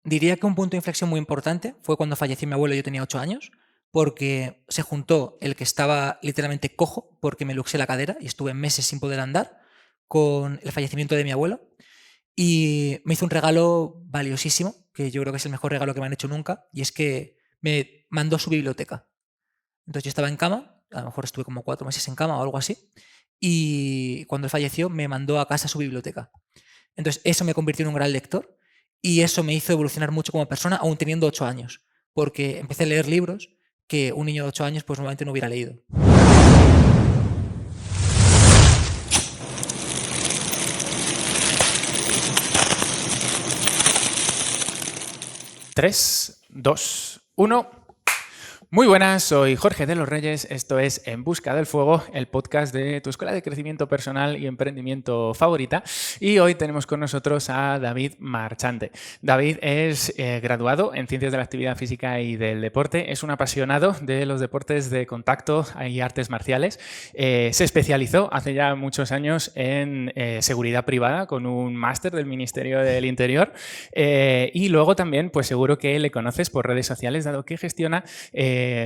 Diría que un punto de inflexión muy importante fue cuando falleció mi abuelo, yo tenía 8 años, porque se juntó el que estaba literalmente cojo porque me luxé la cadera y estuve meses sin poder andar con el fallecimiento de mi abuelo y me hizo un regalo valiosísimo, que yo creo que es el mejor regalo que me han hecho nunca, y es que me mandó su biblioteca. Entonces yo estaba en cama, a lo mejor estuve como 4 meses en cama o algo así, y cuando él falleció me mandó a casa su biblioteca. Entonces eso me convirtió en un gran lector y eso me hizo evolucionar mucho como persona, aún teniendo 8 años, porque empecé a leer libros que un niño de 8 años pues normalmente no hubiera leído. 3, 2, 1. Muy buenas, soy Jorge de los Reyes, esto es En Busca del Fuego, el podcast de tu escuela de crecimiento personal y emprendimiento favorita, y hoy tenemos con nosotros a David Marchante. David es graduado en Ciencias de la Actividad Física y del Deporte, es un apasionado de los deportes de contacto y artes marciales, se especializó hace ya muchos años en seguridad privada con un máster del Ministerio del Interior, y luego también pues seguro que le conoces por redes sociales dado que gestiona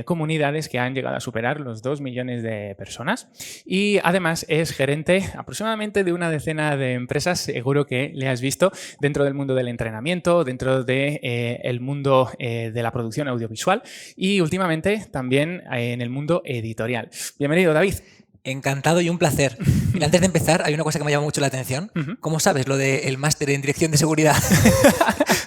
comunidades que han llegado a superar los 2 millones de personas, y además es gerente aproximadamente de una decena de empresas. Seguro que le has visto dentro del mundo del entrenamiento, dentro del mundo de la producción audiovisual y últimamente también en el mundo editorial. Bienvenido, David. Encantado y un placer. Mira, antes de empezar, hay una cosa que me llama mucho la atención. ¿Cómo sabes lo del máster en dirección de seguridad?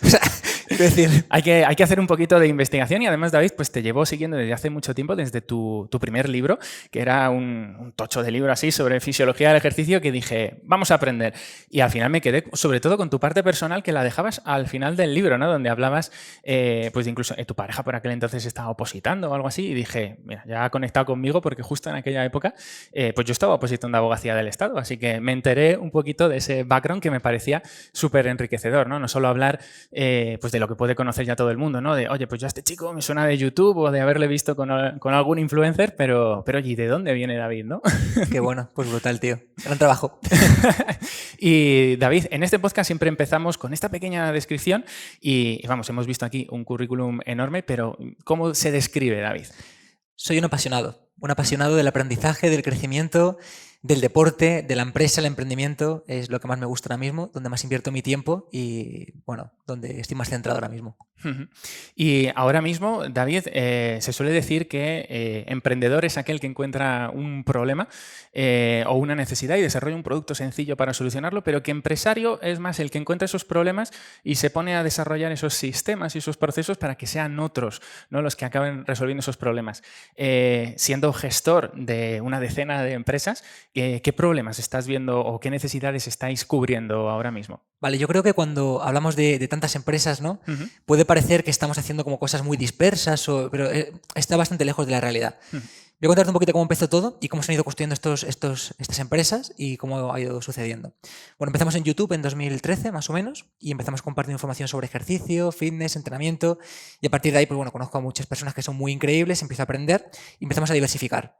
O sea, quiero decir... Hay que hacer un poquito de investigación y además, David, pues te llevo siguiendo desde hace mucho tiempo, desde tu primer libro, que era un tocho de libro así sobre fisiología del ejercicio, que dije, vamos a aprender. Y al final me quedé sobre todo con tu parte personal, que la dejabas al final del libro, ¿no? Donde hablabas, pues incluso tu pareja por aquel entonces estaba opositando o algo así, y dije, mira, ya ha conectado conmigo porque justo en aquella época pues yo estaba opositando a abogacía del Estado, así que me enteré un poquito de ese background que me parecía súper enriquecedor, ¿no? No solo hablar pues de lo que puede conocer ya todo el mundo, ¿no? De, oye, pues yo a este chico me suena de YouTube o de haberle visto con algún influencer, pero oye, ¿y de dónde viene David, no? Qué bueno, pues brutal, tío. Gran trabajo. Y David, en este podcast siempre empezamos con esta pequeña descripción y vamos, hemos visto aquí un currículum enorme, pero ¿cómo se describe David? Soy un apasionado del aprendizaje, del crecimiento, del deporte, de la empresa, el emprendimiento. Es lo que más me gusta ahora mismo, donde más invierto mi tiempo y, bueno, donde estoy más centrado ahora mismo. Y ahora mismo, David, se suele decir que emprendedor es aquel que encuentra un problema o una necesidad y desarrolla un producto sencillo para solucionarlo, pero que empresario es más el que encuentra esos problemas y se pone a desarrollar esos sistemas y esos procesos para que sean otros, ¿no?, los que acaben resolviendo esos problemas. Siendo gestor de una decena de empresas, ¿qué problemas estás viendo o qué necesidades estáis cubriendo ahora mismo? Vale, yo creo que cuando hablamos de tantas empresas, ¿no? Puede parecer que estamos haciendo como cosas muy dispersas, pero está bastante lejos de la realidad. Voy a contarte un poquito cómo empezó todo y cómo se han ido construyendo estas empresas y cómo ha ido sucediendo. Bueno, empezamos en YouTube en 2013, más o menos, y empezamos a compartir información sobre ejercicio, fitness, entrenamiento, y a partir de ahí, pues bueno, conozco a muchas personas que son muy increíbles, empiezo a aprender y empezamos a diversificar.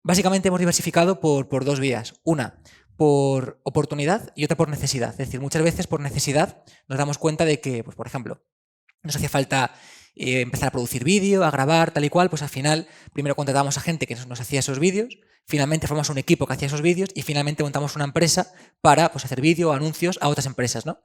Básicamente hemos diversificado por dos vías. Una, por oportunidad y otra por necesidad. Es decir, muchas veces por necesidad nos damos cuenta de que, pues, por ejemplo, nos hacía falta empezar a producir vídeo, a grabar, tal y cual, pues al final primero contratábamos a gente que nos hacía esos vídeos, finalmente formamos un equipo que hacía esos vídeos y finalmente montamos una empresa para pues, hacer vídeo o anuncios a otras empresas, ¿no?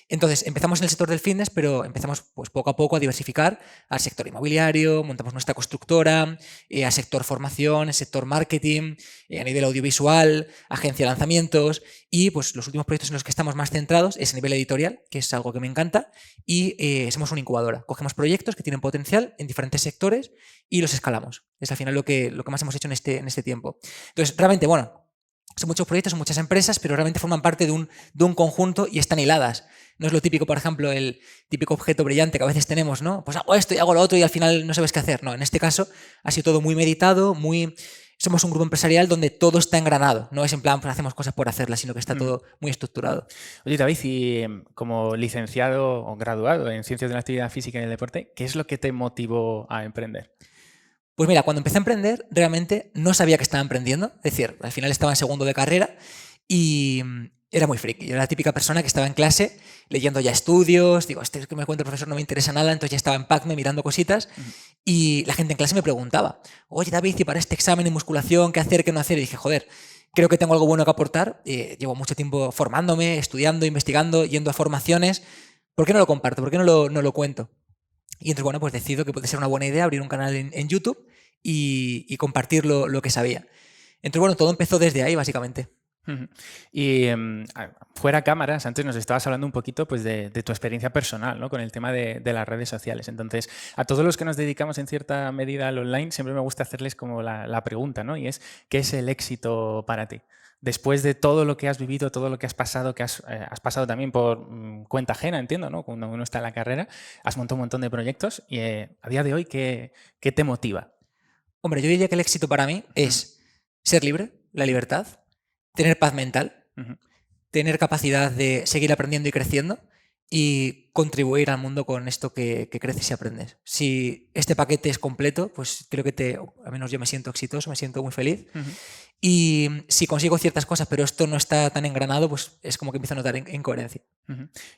Entonces empezamos en el sector del fitness, pero empezamos pues, poco a poco a diversificar al sector inmobiliario, montamos nuestra constructora, al sector formación, al sector marketing, a nivel audiovisual, agencia de lanzamientos y pues los últimos proyectos en los que estamos más centrados es a nivel editorial, que es algo que me encanta, y somos una incubadora. Cogemos proyectos que tienen potencial en diferentes sectores y los escalamos. Es al final lo que más hemos hecho en este tiempo. Entonces, realmente, bueno, son muchos proyectos, son muchas empresas, pero realmente forman parte de un conjunto y están hiladas. No es lo típico, por ejemplo, el típico objeto brillante que a veces tenemos, ¿no? Pues hago esto y hago lo otro y al final no sabes qué hacer. No, en este caso ha sido todo muy meditado, somos un grupo empresarial donde todo está engranado. No es en plan, pues hacemos cosas por hacerlas, sino que está todo muy estructurado. Oye, David, y como licenciado o graduado en Ciencias de la Actividad Física y el Deporte, ¿qué es lo que te motivó a emprender? Pues mira, cuando empecé a emprender, realmente no sabía que estaba emprendiendo. Es decir, al final estaba en segundo de carrera y era muy friki. Yo era la típica persona que estaba en clase leyendo ya estudios, digo, este que me cuenta el profesor no me interesa nada, entonces ya estaba en PACME mirando cositas y la gente en clase me preguntaba, oye David, ¿y para este examen de musculación qué hacer, qué no hacer? Y dije, joder, creo que tengo algo bueno que aportar, llevo mucho tiempo formándome, estudiando, investigando, yendo a formaciones, ¿por qué no lo comparto? ¿Por qué no lo cuento? Y entonces, bueno, pues decido que puede ser una buena idea abrir un canal en YouTube y compartir lo que sabía. Entonces, bueno, todo empezó desde ahí, básicamente. Y fuera cámaras, antes nos estabas hablando un poquito pues, de tu experiencia personal, ¿no? Con el tema de las redes sociales. Entonces, a todos los que nos dedicamos en cierta medida al online, siempre me gusta hacerles como la pregunta, ¿no? Y es, ¿qué es el éxito para ti? Después de todo lo que has vivido, todo lo que has pasado, que has pasado también por cuenta ajena, entiendo, ¿no? Cuando uno está en la carrera, has montado un montón de proyectos y a día de hoy, ¿qué te motiva? Hombre, yo diría que el éxito para mí es ser libre, la libertad, tener paz mental, tener capacidad de seguir aprendiendo y creciendo y contribuir al mundo con esto que creces y aprendes. Si este paquete es completo, pues creo que al menos yo me siento exitoso, me siento muy feliz. Y si consigo ciertas cosas, pero esto no está tan engranado, pues es como que empiezo a notar incoherencia.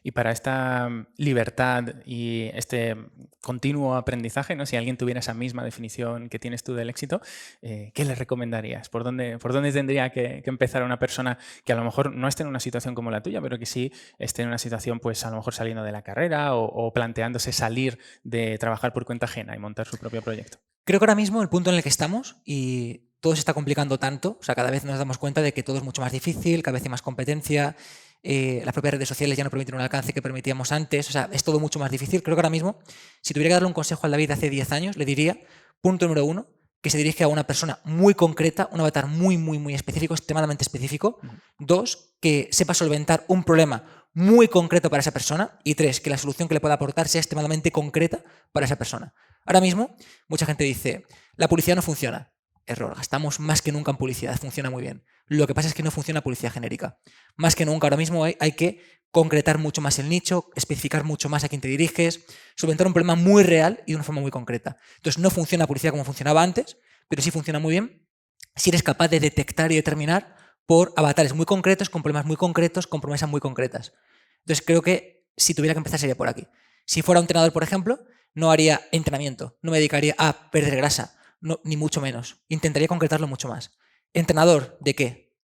Y para esta libertad y este continuo aprendizaje, ¿no? Si alguien tuviera esa misma definición que tienes tú del éxito, ¿qué le recomendarías? ¿Por dónde tendría que empezar una persona que a lo mejor no esté en una situación como la tuya, pero que sí esté en una situación, pues a lo mejor saliendo de la carrera o planteándose salir de trabajar por cuenta ajena y montar su propio proyecto? Creo que ahora mismo el punto en el que estamos y todo se está complicando tanto, o sea, cada vez nos damos cuenta de que todo es mucho más difícil, cada vez hay más competencia, las propias redes sociales ya no permiten un alcance que permitíamos antes, o sea, es todo mucho más difícil. Creo que ahora mismo, si tuviera que darle un consejo al David de hace 10 años, le diría, punto número 1, que se dirige a una persona muy concreta, un avatar muy, muy, muy específico, extremadamente específico. 2, que sepa solventar un problema muy concreto para esa persona. Y 3, que la solución que le pueda aportar sea extremadamente concreta para esa persona. Ahora mismo, mucha gente dice, la publicidad no funciona. Error, gastamos más que nunca en publicidad, funciona muy bien. Lo que pasa es que no funciona publicidad genérica. Más que nunca, ahora mismo hay que concretar mucho más el nicho, especificar mucho más a quién te diriges, solventar un problema muy real y de una forma muy concreta. Entonces no funciona publicidad como funcionaba antes, pero sí funciona muy bien si eres capaz de detectar y determinar por avatares muy concretos, con problemas muy concretos, con promesas muy concretas. Entonces creo que si tuviera que empezar sería por aquí. Si fuera un entrenador, por ejemplo, no haría entrenamiento, no me dedicaría a perder grasa, no, ni mucho menos. Intentaría concretarlo mucho más. ¿Entrenador de qué?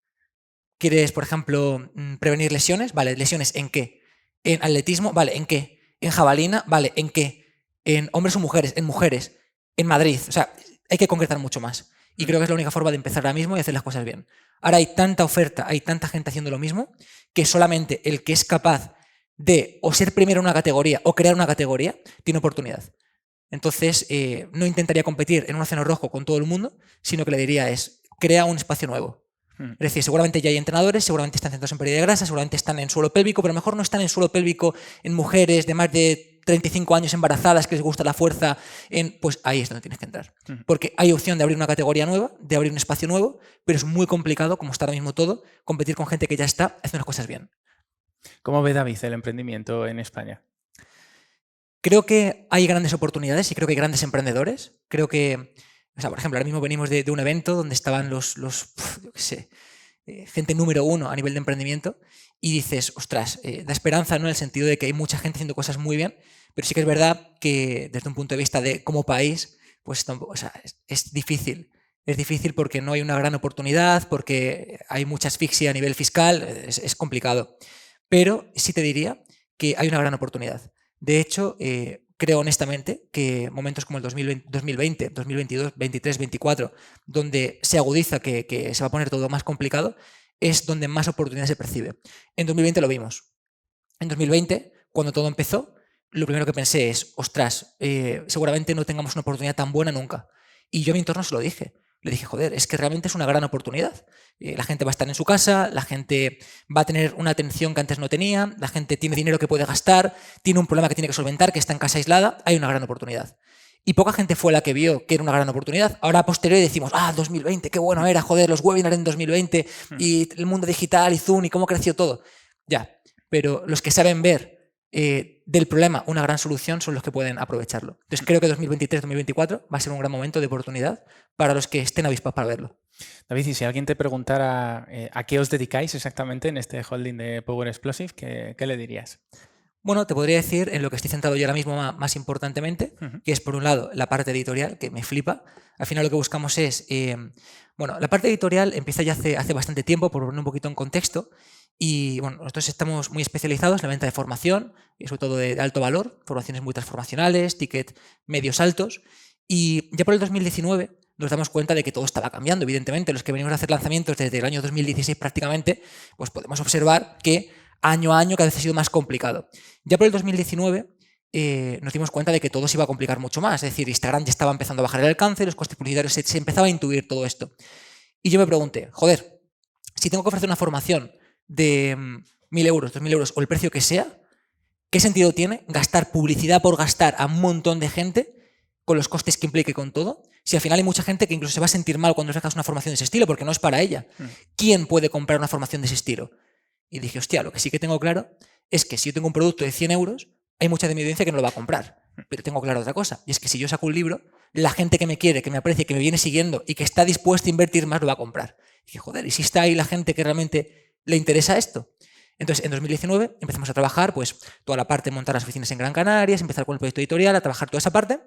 ¿Quieres, por ejemplo, prevenir lesiones? Vale, ¿lesiones en qué? ¿En atletismo? Vale, ¿en qué? ¿En jabalina? Vale, ¿en qué? ¿En hombres o mujeres? En mujeres. ¿En Madrid? O sea, hay que concretar mucho más. Y creo que es la única forma de empezar ahora mismo y hacer las cosas bien. Ahora hay tanta oferta, hay tanta gente haciendo lo mismo, que solamente el que es capaz de o ser primero en una categoría o crear una categoría tiene oportunidad. Entonces, no intentaría competir en un océano rojo con todo el mundo, sino que le diría es, crea un espacio nuevo. Es decir, seguramente ya hay entrenadores, seguramente están centrados en pérdida de grasa, seguramente están en suelo pélvico, pero a lo mejor no están en suelo pélvico en mujeres de más de 35 años embarazadas que les gusta la fuerza, pues ahí es donde tienes que entrar. Porque hay opción de abrir una categoría nueva, de abrir un espacio nuevo, pero es muy complicado, como está ahora mismo todo, competir con gente que ya está haciendo las cosas bien. ¿Cómo ve David el emprendimiento en España? Creo que hay grandes oportunidades y creo que hay grandes emprendedores. Creo que, o sea, por ejemplo, ahora mismo venimos de un evento donde estaban yo qué sé, gente número 1 a nivel de emprendimiento y dices, ostras, da esperanza, ¿no? En el sentido de que hay mucha gente haciendo cosas muy bien, pero sí que es verdad que desde un punto de vista de como país, pues tampoco, o sea, es difícil. Es difícil porque no hay una gran oportunidad, porque hay mucha asfixia a nivel fiscal, es complicado. Pero sí te diría que hay una gran oportunidad. De hecho, creo honestamente que momentos como el 2020, 2022, 2023, 2024, donde se agudiza que se va a poner todo más complicado, es donde más oportunidad se percibe. En 2020 lo vimos. En 2020, cuando todo empezó, lo primero que pensé es, ostras, seguramente no tengamos una oportunidad tan buena nunca. Y yo a mi entorno se lo dije. Le dije, joder, es que realmente es una gran oportunidad. La gente va a estar en su casa, la gente va a tener una atención que antes no tenía, la gente tiene dinero que puede gastar, tiene un problema que tiene que solventar, que está en casa aislada, hay una gran oportunidad. Y poca gente fue la que vio que era una gran oportunidad. Ahora a posteriori decimos, 2020, qué bueno era, joder, los webinars en 2020 y el mundo digital y Zoom y cómo creció todo. Ya, pero los que saben ver del problema una gran solución son los que pueden aprovecharlo. Entonces creo que 2023-2024 va a ser un gran momento de oportunidad para los que estén avispados para verlo. David, y si alguien te preguntara a qué os dedicáis exactamente en este holding de Power Explosive, ¿qué le dirías? Bueno, te podría decir en lo que estoy centrado yo ahora mismo más importantemente, que es por un lado la parte editorial, que me flipa. Al final lo que buscamos es, bueno, la parte editorial empieza ya hace bastante tiempo, por poner un poquito en contexto, y bueno, nosotros estamos muy especializados en la venta de formación, y sobre todo de alto valor, formaciones muy transformacionales, ticket medios altos, y ya por el 2019 nos damos cuenta de que todo estaba cambiando, evidentemente. Los que venimos a hacer lanzamientos desde el año 2016 prácticamente, pues podemos observar que año a año cada vez ha sido más complicado. Ya por el 2019 nos dimos cuenta de que todo se iba a complicar mucho más. Es decir, Instagram ya estaba empezando a bajar el alcance, los costes publicitarios se empezaba a intuir todo esto. Y yo me pregunté, joder, si tengo que ofrecer una formación de 1.000 euros, 2.000 euros o el precio que sea, ¿qué sentido tiene gastar publicidad por gastar a un montón de gente con los costes que implique con todo? Si al final hay mucha gente que incluso se va a sentir mal cuando sacas una formación de ese estilo porque no es para ella. ¿Quién puede comprar una formación de ese estilo? Y dije, hostia, lo que sí que tengo claro es que si yo tengo un producto de 100 euros, hay mucha de mi audiencia que no lo va a comprar. Pero tengo claro otra cosa, y es que si yo saco un libro, la gente que me quiere, que me aprecia, que me viene siguiendo y que está dispuesta a invertir más, lo va a comprar. Y dije, joder, ¿y si está ahí la gente que realmente le interesa esto? Entonces, en 2019 empezamos a trabajar pues toda la parte de montar las oficinas en Gran Canaria, empezar con el proyecto editorial, a trabajar toda esa parte,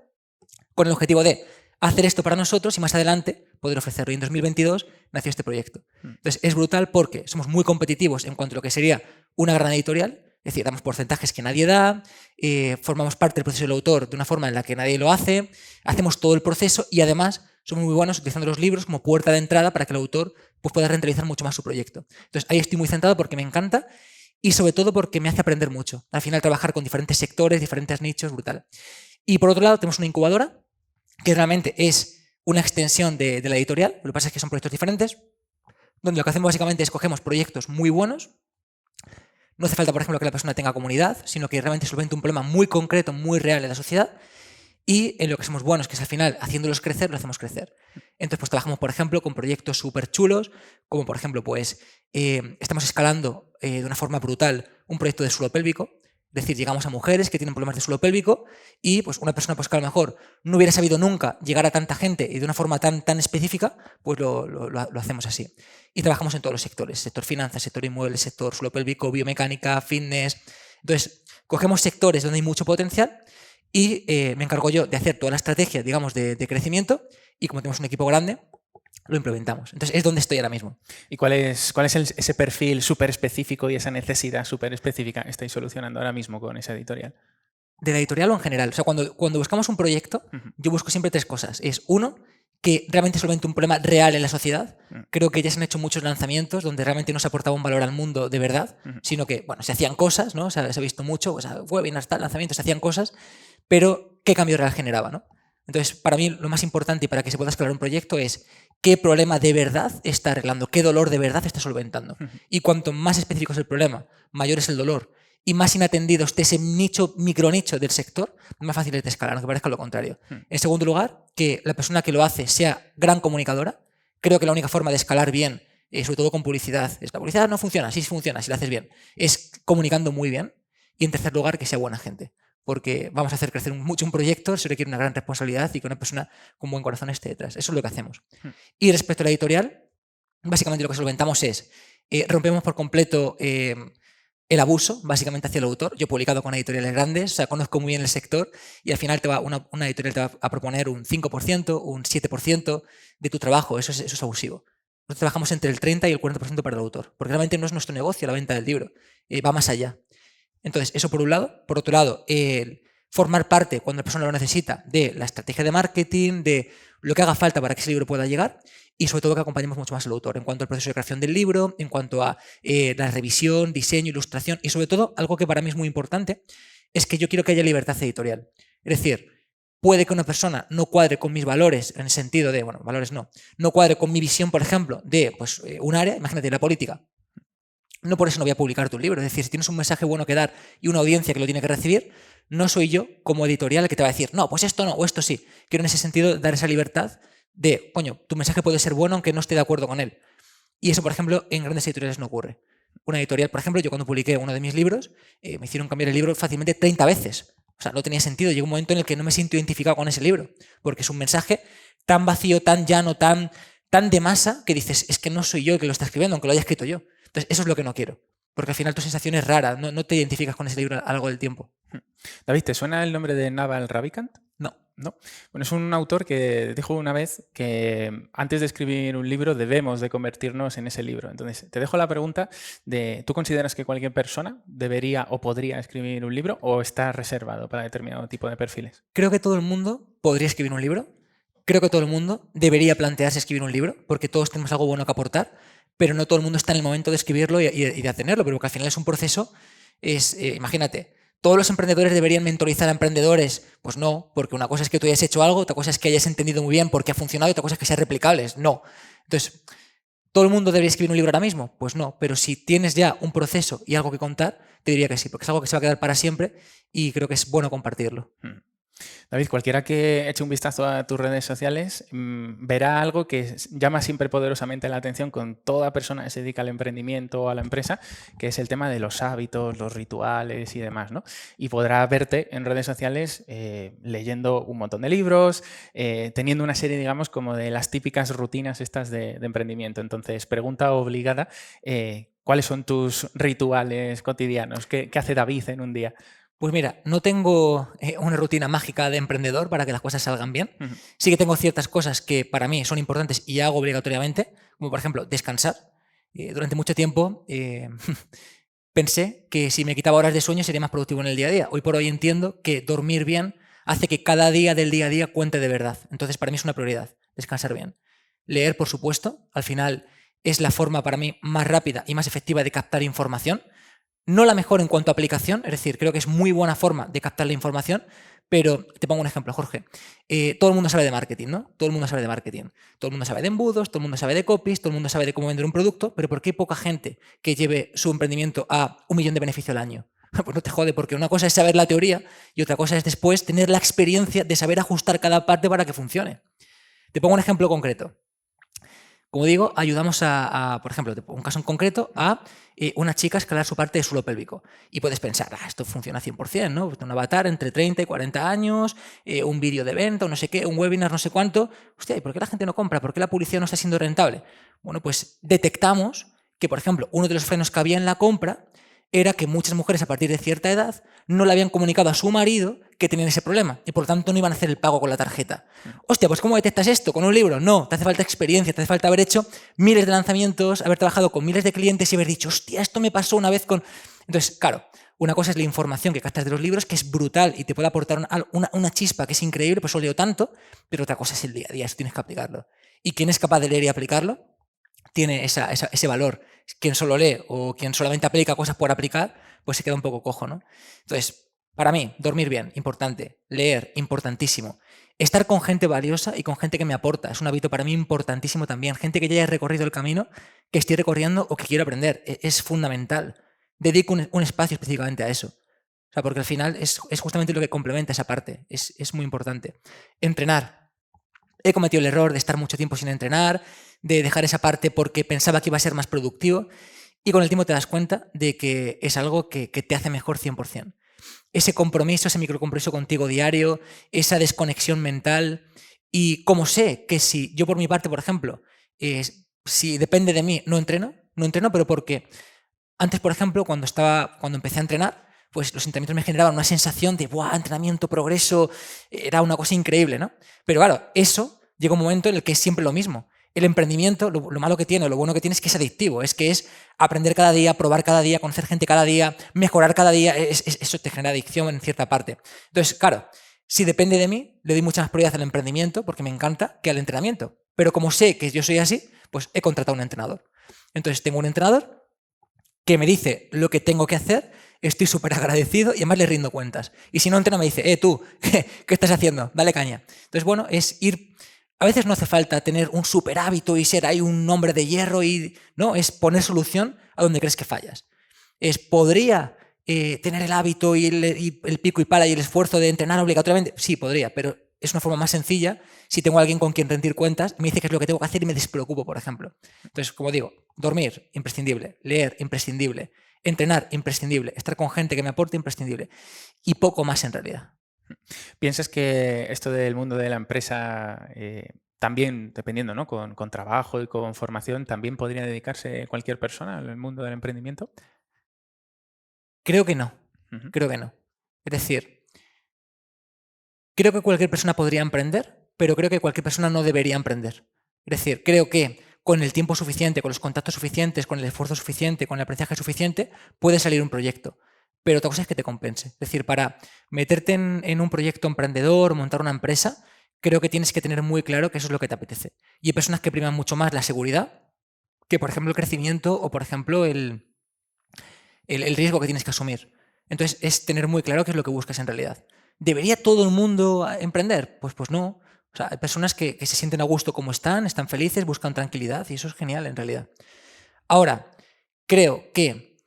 con el objetivo de hacer esto para nosotros y más adelante poder ofrecerlo. Y en 2022 nació este proyecto. Entonces, es brutal porque somos muy competitivos en cuanto a lo que sería una gran editorial, es decir, damos porcentajes que nadie da, formamos parte del proceso del autor de una forma en la que nadie lo hace, hacemos todo el proceso y además somos muy buenos utilizando los libros como puerta de entrada para que el autor pues, pueda rentabilizar mucho más su proyecto. Entonces, ahí estoy muy centrado porque me encanta y sobre todo porque me hace aprender mucho. Al final, trabajar con diferentes sectores, diferentes nichos, brutal. Y por otro lado, tenemos una incubadora que realmente es una extensión de la editorial. Lo que pasa es que son proyectos diferentes, donde lo que hacemos básicamente es cogemos proyectos muy buenos. No hace falta, por ejemplo, que la persona tenga comunidad, sino que realmente solvente un problema muy concreto, muy real en la sociedad. Y en lo que somos buenos, que es al final haciéndolos crecer, lo hacemos crecer. Entonces, pues trabajamos, por ejemplo, con proyectos súper chulos, como por ejemplo, pues estamos escalando de una forma brutal un proyecto de suelo pélvico. Es decir, llegamos a mujeres que tienen problemas de suelo pélvico y pues una persona pues, que a lo mejor no hubiera sabido nunca llegar a tanta gente y de una forma tan específica, pues lo hacemos así. Y trabajamos en todos los sectores, sector finanzas, sector inmuebles, sector suelo pélvico, biomecánica, fitness. Entonces, cogemos sectores donde hay mucho potencial y me encargo yo de hacer toda la estrategia, digamos, de crecimiento y como tenemos un equipo grande, lo implementamos. Entonces, es donde estoy ahora mismo. ¿Y cuál es ese perfil súper específico y esa necesidad súper específica que estáis solucionando ahora mismo con esa editorial? ¿De la editorial o en general? O sea, cuando buscamos un proyecto, yo busco siempre tres cosas. Es uno, que realmente solvente un problema real en la sociedad. Creo que ya se han hecho muchos lanzamientos donde realmente no se aportaba un valor al mundo de verdad, sino que, bueno, se hacían cosas, ¿no? O sea, se ha visto mucho, o sea, webinars, lanzamientos, se hacían cosas, pero ¿qué cambio real generaba, no? Entonces, para mí lo más importante y para que se pueda escalar un proyecto es qué problema de verdad está arreglando, qué dolor de verdad está solventando. Y cuanto más específico es el problema, mayor es el dolor y más inatendido esté ese nicho, micronicho del sector, más fácil es de escalar, aunque parezca lo contrario. En segundo lugar, que la persona que lo hace sea gran comunicadora. Creo que la única forma de escalar bien, sobre todo con publicidad, la publicidad no funciona, sí funciona, si la haces bien, es comunicando muy bien. Y en tercer lugar, que sea buena gente. Porque vamos a hacer crecer mucho un proyecto, se requiere una gran responsabilidad y que una persona con buen corazón esté detrás. Eso es lo que hacemos. Y respecto a la editorial, básicamente lo que solventamos es, rompemos por completo el abuso, básicamente, hacia el autor. Yo he publicado con editoriales grandes, o sea, conozco muy bien el sector y al final una editorial te va a proponer un 5%, un 7% de tu trabajo. Eso es abusivo. Nosotros trabajamos entre el 30 y el 40% para el autor, porque realmente no es nuestro negocio la venta del libro, va más allá. Entonces, eso por un lado. Por otro lado, formar parte, cuando la persona lo necesita, de la estrategia de marketing, de lo que haga falta para que ese libro pueda llegar y sobre todo que acompañemos mucho más al autor en cuanto al proceso de creación del libro, en cuanto a la revisión, diseño, ilustración y sobre todo, algo que para mí es muy importante, es que yo quiero que haya libertad editorial. Es decir, puede que una persona no cuadre con mis valores en el sentido de, bueno, valores no cuadre con mi visión, por ejemplo, de pues, un área, imagínate, la política. No por eso no voy a publicar tu libro. Es decir, si tienes un mensaje bueno que dar y una audiencia que lo tiene que recibir, no soy yo como editorial el que te va a decir, no, pues esto no, o esto sí. Quiero en ese sentido dar esa libertad de, coño, tu mensaje puede ser bueno aunque no esté de acuerdo con él. Y eso, por ejemplo, en grandes editoriales no ocurre. Una editorial, por ejemplo, yo cuando publiqué uno de mis libros, me hicieron cambiar el libro fácilmente 30 veces. O sea, no tenía sentido. Llegó un momento en el que no me siento identificado con ese libro, porque es un mensaje tan vacío, tan llano, tan tan de masa que dices, es que no soy yo el que lo está escribiendo, aunque lo haya escrito yo. Entonces, eso es lo que no quiero. Porque al final tu sensación es rara, no te identificas con ese libro a lo largo del tiempo. David, ¿te suena el nombre de Naval Ravikant? No. ¿No? Bueno, es un autor que dijo una vez que antes de escribir un libro debemos de convertirnos en ese libro. Entonces, te dejo la pregunta de, ¿tú consideras que cualquier persona debería o podría escribir un libro o está reservado para determinado tipo de perfiles? Creo que todo el mundo podría escribir un libro. Creo que todo el mundo debería plantearse escribir un libro, porque todos tenemos algo bueno que aportar, pero no todo el mundo está en el momento de escribirlo y de tenerlo, pero que al final es un proceso, imagínate, ¿todos los emprendedores deberían mentorizar a emprendedores? Pues no, porque una cosa es que tú hayas hecho algo, otra cosa es que hayas entendido muy bien por qué ha funcionado y otra cosa es que sea replicable. No. Entonces, ¿todo el mundo debería escribir un libro ahora mismo? Pues no, pero si tienes ya un proceso y algo que contar, te diría que sí, porque es algo que se va a quedar para siempre y creo que es bueno compartirlo. David, cualquiera que eche un vistazo a tus redes sociales verá algo que llama siempre poderosamente la atención con toda persona que se dedica al emprendimiento o a la empresa, que es el tema de los hábitos, los rituales y demás, ¿no? Y podrá verte en redes sociales leyendo un montón de libros, teniendo una serie, digamos, como de las típicas rutinas estas de emprendimiento. Entonces, pregunta obligada, ¿cuáles son tus rituales cotidianos? ¿Qué hace David en un día? Pues mira, no tengo una rutina mágica de emprendedor para que las cosas salgan bien. Sí que tengo ciertas cosas que para mí son importantes y hago obligatoriamente, como por ejemplo descansar. Durante mucho tiempo pensé que si me quitaba horas de sueño sería más productivo en el día a día. Hoy por hoy entiendo que dormir bien hace que cada día del día a día cuente de verdad. Entonces para mí es una prioridad, descansar bien. Leer, por supuesto, al final es la forma para mí más rápida y más efectiva de captar información. No la mejor en cuanto a aplicación, es decir, creo que es muy buena forma de captar la información, pero te pongo un ejemplo, Jorge. Todo el mundo sabe de marketing, ¿no? Todo el mundo sabe de marketing. Todo el mundo sabe de embudos, todo el mundo sabe de copies, todo el mundo sabe de cómo vender un producto, pero ¿por qué hay poca gente que lleve su emprendimiento a 1 millón de beneficio al año? Pues no te jode, porque una cosa es saber la teoría y otra cosa es después tener la experiencia de saber ajustar cada parte para que funcione. Te pongo un ejemplo concreto. Como digo, ayudamos por ejemplo, un caso en concreto, a una chica a escalar su parte de suelo pélvico. Y puedes pensar, esto funciona 100%, ¿no? Un avatar entre 30 y 40 años, un vídeo de venta, no sé qué, un webinar, no sé cuánto. Hostia, ¿y por qué la gente no compra? ¿Por qué la publicidad no está siendo rentable? Bueno, pues detectamos que, por ejemplo, uno de los frenos que había en la compra era que muchas mujeres a partir de cierta edad no le habían comunicado a su marido que tenían ese problema y por lo tanto no iban a hacer el pago con la tarjeta. Hostia, pues ¿cómo detectas esto? ¿Con un libro? No, te hace falta experiencia, te hace falta haber hecho miles de lanzamientos, haber trabajado con miles de clientes y haber dicho, hostia, esto me pasó una vez con... Entonces, claro, una cosa es la información que captas de los libros, que es brutal y te puede aportar una chispa que es increíble, pues lo leo tanto, pero otra cosa es el día a día, eso tienes que aplicarlo. Y quien es capaz de leer y aplicarlo tiene ese valor. Quien solo lee o quien solamente aplica cosas por aplicar, pues se queda un poco cojo, ¿no? Entonces, para mí, dormir bien, importante. Leer, importantísimo. Estar con gente valiosa y con gente que me aporta. Es un hábito para mí importantísimo también. Gente que ya haya recorrido el camino que estoy recorriendo o que quiero aprender. Es fundamental. Dedico un espacio específicamente a eso. O sea, porque al final es justamente lo que complementa esa parte. Es muy importante. Entrenar. He cometido el error de estar mucho tiempo sin entrenar, de dejar esa parte porque pensaba que iba a ser más productivo y con el tiempo te das cuenta de que es algo que te hace mejor 100%. Ese compromiso, ese microcompromiso contigo diario, esa desconexión mental y como sé que si yo por mi parte, por ejemplo, si depende de mí, no entreno, pero porque antes, por ejemplo, cuando empecé a entrenar, pues los entrenamientos me generaban una sensación de ¡buah! Entrenamiento, progreso, era una cosa increíble, ¿no? Pero claro, eso llega un momento en el que es siempre lo mismo. El emprendimiento, lo malo que tiene, lo bueno que tiene es que es adictivo, es que es aprender cada día, probar cada día, conocer gente cada día, mejorar cada día, eso te genera adicción en cierta parte. Entonces, claro, si depende de mí, le doy mucha más prioridad al emprendimiento porque me encanta que al entrenamiento. Pero como sé que yo soy así, pues he contratado un entrenador. Entonces tengo un entrenador que me dice lo que tengo que hacer, estoy súper agradecido y además le rindo cuentas. Y si no entrena me dice, tú, ¿qué estás haciendo? Dale caña. Entonces, bueno, es ir... A veces no hace falta tener un súper hábito y ser ahí un hombre de hierro y... No, es poner solución a donde crees que fallas. ¿Podría tener el hábito y el pico y pala y el esfuerzo de entrenar obligatoriamente? Sí, podría, pero es una forma más sencilla si tengo a alguien con quien rendir cuentas, me dice qué es lo que tengo que hacer y me despreocupo, por ejemplo. Entonces, como digo, dormir, imprescindible. Leer, imprescindible. Entrenar, imprescindible. Estar con gente que me aporte, imprescindible. Y poco más en realidad. ¿Piensas que esto del mundo de la empresa también, dependiendo, ¿no? Con trabajo y con formación, ¿también podría dedicarse cualquier persona al mundo del emprendimiento? Creo que no. Ujú. Creo que no. Es decir, creo que cualquier persona podría emprender, pero creo que cualquier persona no debería emprender. Es decir, creo que con el tiempo suficiente, con los contactos suficientes, con el esfuerzo suficiente, con el aprendizaje suficiente, puede salir un proyecto. Pero otra cosa es que te compense. Es decir, para meterte en un proyecto emprendedor, montar una empresa, creo que tienes que tener muy claro que eso es lo que te apetece. Y hay personas que priman mucho más la seguridad que, por ejemplo, el crecimiento o, por ejemplo, el riesgo que tienes que asumir. Entonces, es tener muy claro qué es lo que buscas en realidad. ¿Debería todo el mundo emprender? Pues no. O sea, hay personas que se sienten a gusto como están felices, buscan tranquilidad y eso es genial en realidad. Ahora, creo que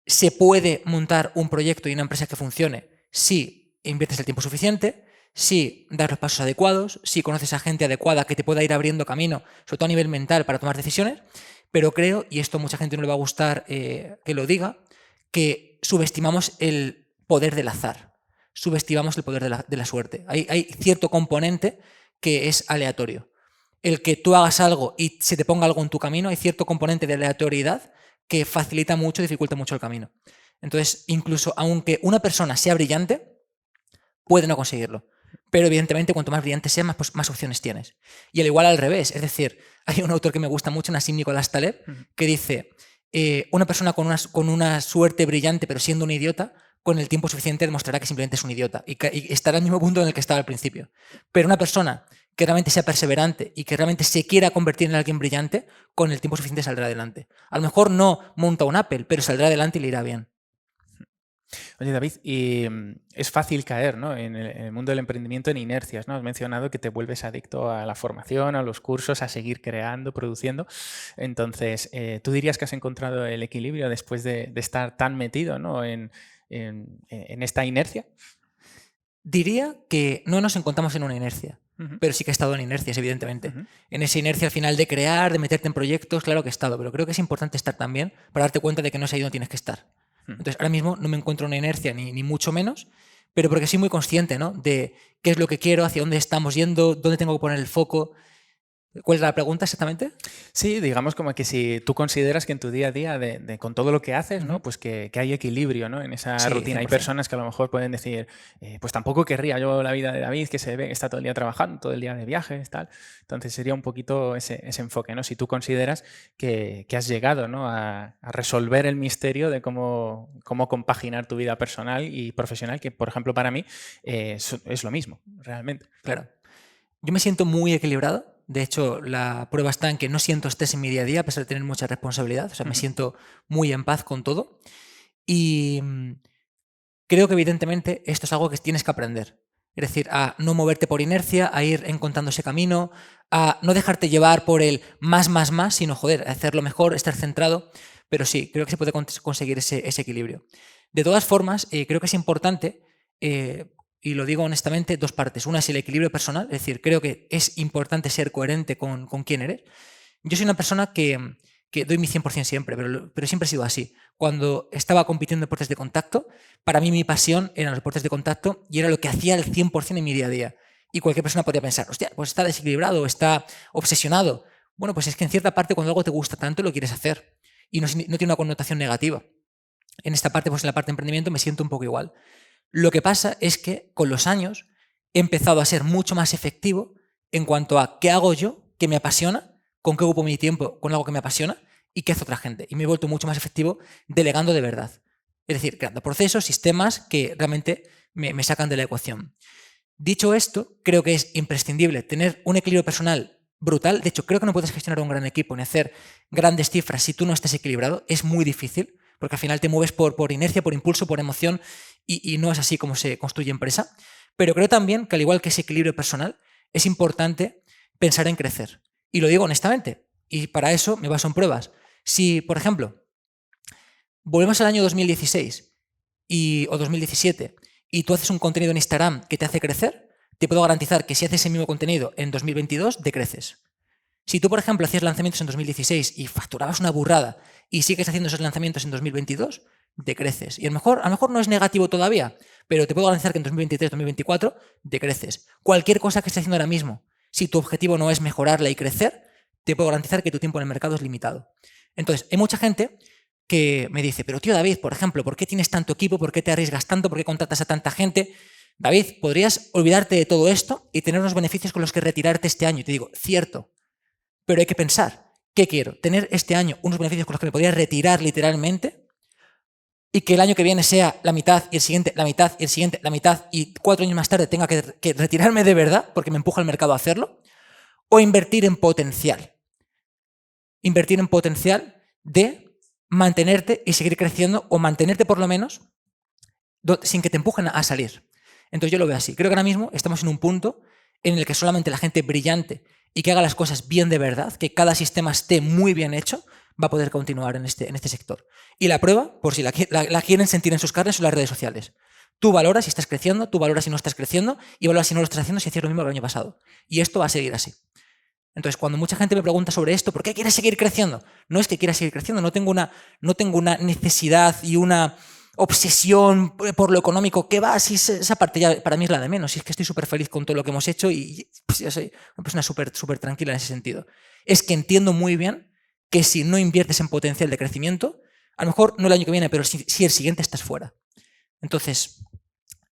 se puede montar un proyecto y una empresa que funcione si inviertes el tiempo suficiente, si das los pasos adecuados, si conoces a gente adecuada que te pueda ir abriendo camino, sobre todo a nivel mental, para tomar decisiones. Pero creo, y esto a mucha gente no le va a gustar que lo diga, que subestimamos el poder del azar, subestimamos el poder de la suerte. Hay cierto componente que es aleatorio. El que tú hagas algo y se te ponga algo en tu camino, hay cierto componente de aleatoriedad que facilita mucho, dificulta mucho el camino. Entonces, incluso aunque una persona sea brillante, puede no conseguirlo. Pero evidentemente, cuanto más brillante sea, más opciones tienes. Y al igual al revés. Es decir, hay un autor que me gusta mucho, Nassim Nicolás Taleb, que dice, una persona con una suerte brillante, pero siendo un idiota, con el tiempo suficiente demostrará que simplemente es un idiota y estará al mismo punto en el que estaba al principio. Pero una persona que realmente sea perseverante y que realmente se quiera convertir en alguien brillante, con el tiempo suficiente saldrá adelante. A lo mejor no monta un Apple, pero saldrá adelante y le irá bien. Oye, David, y es fácil caer, ¿no? En el mundo del emprendimiento en inercias, ¿no? Has mencionado que te vuelves adicto a la formación, a los cursos, a seguir creando, produciendo. Entonces, ¿tú dirías que has encontrado el equilibrio después de estar tan metido, ¿no? en esta inercia? Diría que no nos encontramos en una inercia, pero sí que he estado en inercias, evidentemente. En esa inercia al final de crear, de meterte en proyectos, claro que he estado, pero creo que es importante estar también para darte cuenta de que no es ahí donde tienes que estar. Entonces, ahora mismo no me encuentro en una inercia, ni mucho menos, pero porque soy muy consciente, ¿no? De qué es lo que quiero, hacia dónde estamos yendo, dónde tengo que poner el foco. ¿Cuál es la pregunta exactamente? Sí, digamos como que si tú consideras que en tu día a día, con todo lo que haces, ¿no? Pues que hay equilibrio, ¿no? En esa Sí, rutina. 100%. Hay personas que a lo mejor pueden decir, pues tampoco querría yo la vida de David, que se ve que está todo el día trabajando, todo el día de viajes, tal. Entonces sería un poquito ese enfoque, ¿no? Si tú consideras que has llegado, ¿no? a resolver el misterio de cómo compaginar tu vida personal y profesional, que por ejemplo para mí es lo mismo, realmente. Claro. Yo me siento muy equilibrado. De hecho, la prueba está en que no siento estrés en mi día a día, a pesar de tener mucha responsabilidad. O sea, me siento muy en paz con todo. Y creo que evidentemente esto es algo que tienes que aprender. Es decir, a no moverte por inercia, a ir encontrando ese camino, a no dejarte llevar por el más, sino, joder, hacerlo mejor, estar centrado. Pero sí, creo que se puede conseguir ese equilibrio. De todas formas, creo que es importante, y lo digo honestamente, dos partes. Una es el equilibrio personal, es decir, creo que es importante ser coherente con quién eres. Yo soy una persona que doy mi 100% siempre, pero siempre he sido así. Cuando estaba compitiendo en deportes de contacto, para mí mi pasión eran los deportes de contacto y era lo que hacía al 100% en mi día a día. Y cualquier persona podría pensar, hostia, pues está desequilibrado, está obsesionado. Bueno, pues es que en cierta parte cuando algo te gusta tanto lo quieres hacer y no tiene una connotación negativa. En esta parte, pues en la parte de emprendimiento me siento un poco igual. Lo que pasa es que con los años he empezado a ser mucho más efectivo en cuanto a qué hago yo, que me apasiona, con qué ocupo mi tiempo con algo que me apasiona y qué hace otra gente. Y me he vuelto mucho más efectivo delegando de verdad. Es decir, creando procesos, sistemas que realmente me sacan de la ecuación. Dicho esto, creo que es imprescindible tener un equilibrio personal brutal. De hecho, creo que no puedes gestionar un gran equipo ni hacer grandes cifras si tú no estás equilibrado. Es muy difícil, porque al final te mueves por inercia, por impulso, por emoción, y no es así como se construye empresa. Pero creo también que al igual que ese equilibrio personal, es importante pensar en crecer. Y lo digo honestamente, y para eso me baso en pruebas. Si, por ejemplo, volvemos al año 2016 o 2017 y tú haces un contenido en Instagram que te hace crecer, te puedo garantizar que si haces ese mismo contenido en 2022, decreces. Si tú, por ejemplo, hacías lanzamientos en 2016 y facturabas una burrada y sigues haciendo esos lanzamientos en 2022, decreces. Y a lo mejor no es negativo todavía, pero te puedo garantizar que en 2023, 2024, decreces. Cualquier cosa que estés haciendo ahora mismo, Si tu objetivo no es mejorarla y crecer, te puedo garantizar que tu tiempo en el mercado es limitado. Entonces, hay mucha gente que me dice, pero tío David, por ejemplo, ¿por qué tienes tanto equipo? ¿Por qué te arriesgas tanto? ¿Por qué contratas a tanta gente? David, podrías olvidarte de todo esto y tener unos beneficios con los que retirarte este año. Y te digo, cierto, pero hay que pensar, ¿qué quiero? ¿Tener este año unos beneficios con los que me podría retirar literalmente y que el año que viene sea la mitad y el siguiente la mitad y el siguiente la mitad y 4 años más tarde tenga que retirarme de verdad porque me empuja el mercado a hacerlo? ¿O invertir en potencial? Invertir en potencial de mantenerte y seguir creciendo o mantenerte por lo menos sin que te empujen a salir. Entonces yo lo veo así. Creo que ahora mismo estamos en un punto en el que solamente la gente brillante y que haga las cosas bien de verdad, que cada sistema esté muy bien hecho, va a poder continuar en este sector. Y la prueba, por si la quieren sentir en sus carnes, son las redes sociales. Tú valoras si estás creciendo, tú valoras si no estás creciendo y valoras si no lo estás haciendo si hacías lo mismo que el año pasado. Y esto va a seguir así. Entonces, cuando mucha gente me pregunta sobre esto, ¿por qué quieres seguir creciendo? No es que quiera seguir creciendo, no tengo una necesidad y una obsesión por lo económico. ¿Qué va? Si esa parte ya para mí es la de menos. Si es que estoy súper feliz con todo lo que hemos hecho y pues, yo soy una persona súper tranquila en ese sentido. Es que entiendo muy bien que si no inviertes en potencial de crecimiento, a lo mejor no el año que viene, pero si el siguiente estás fuera. Entonces,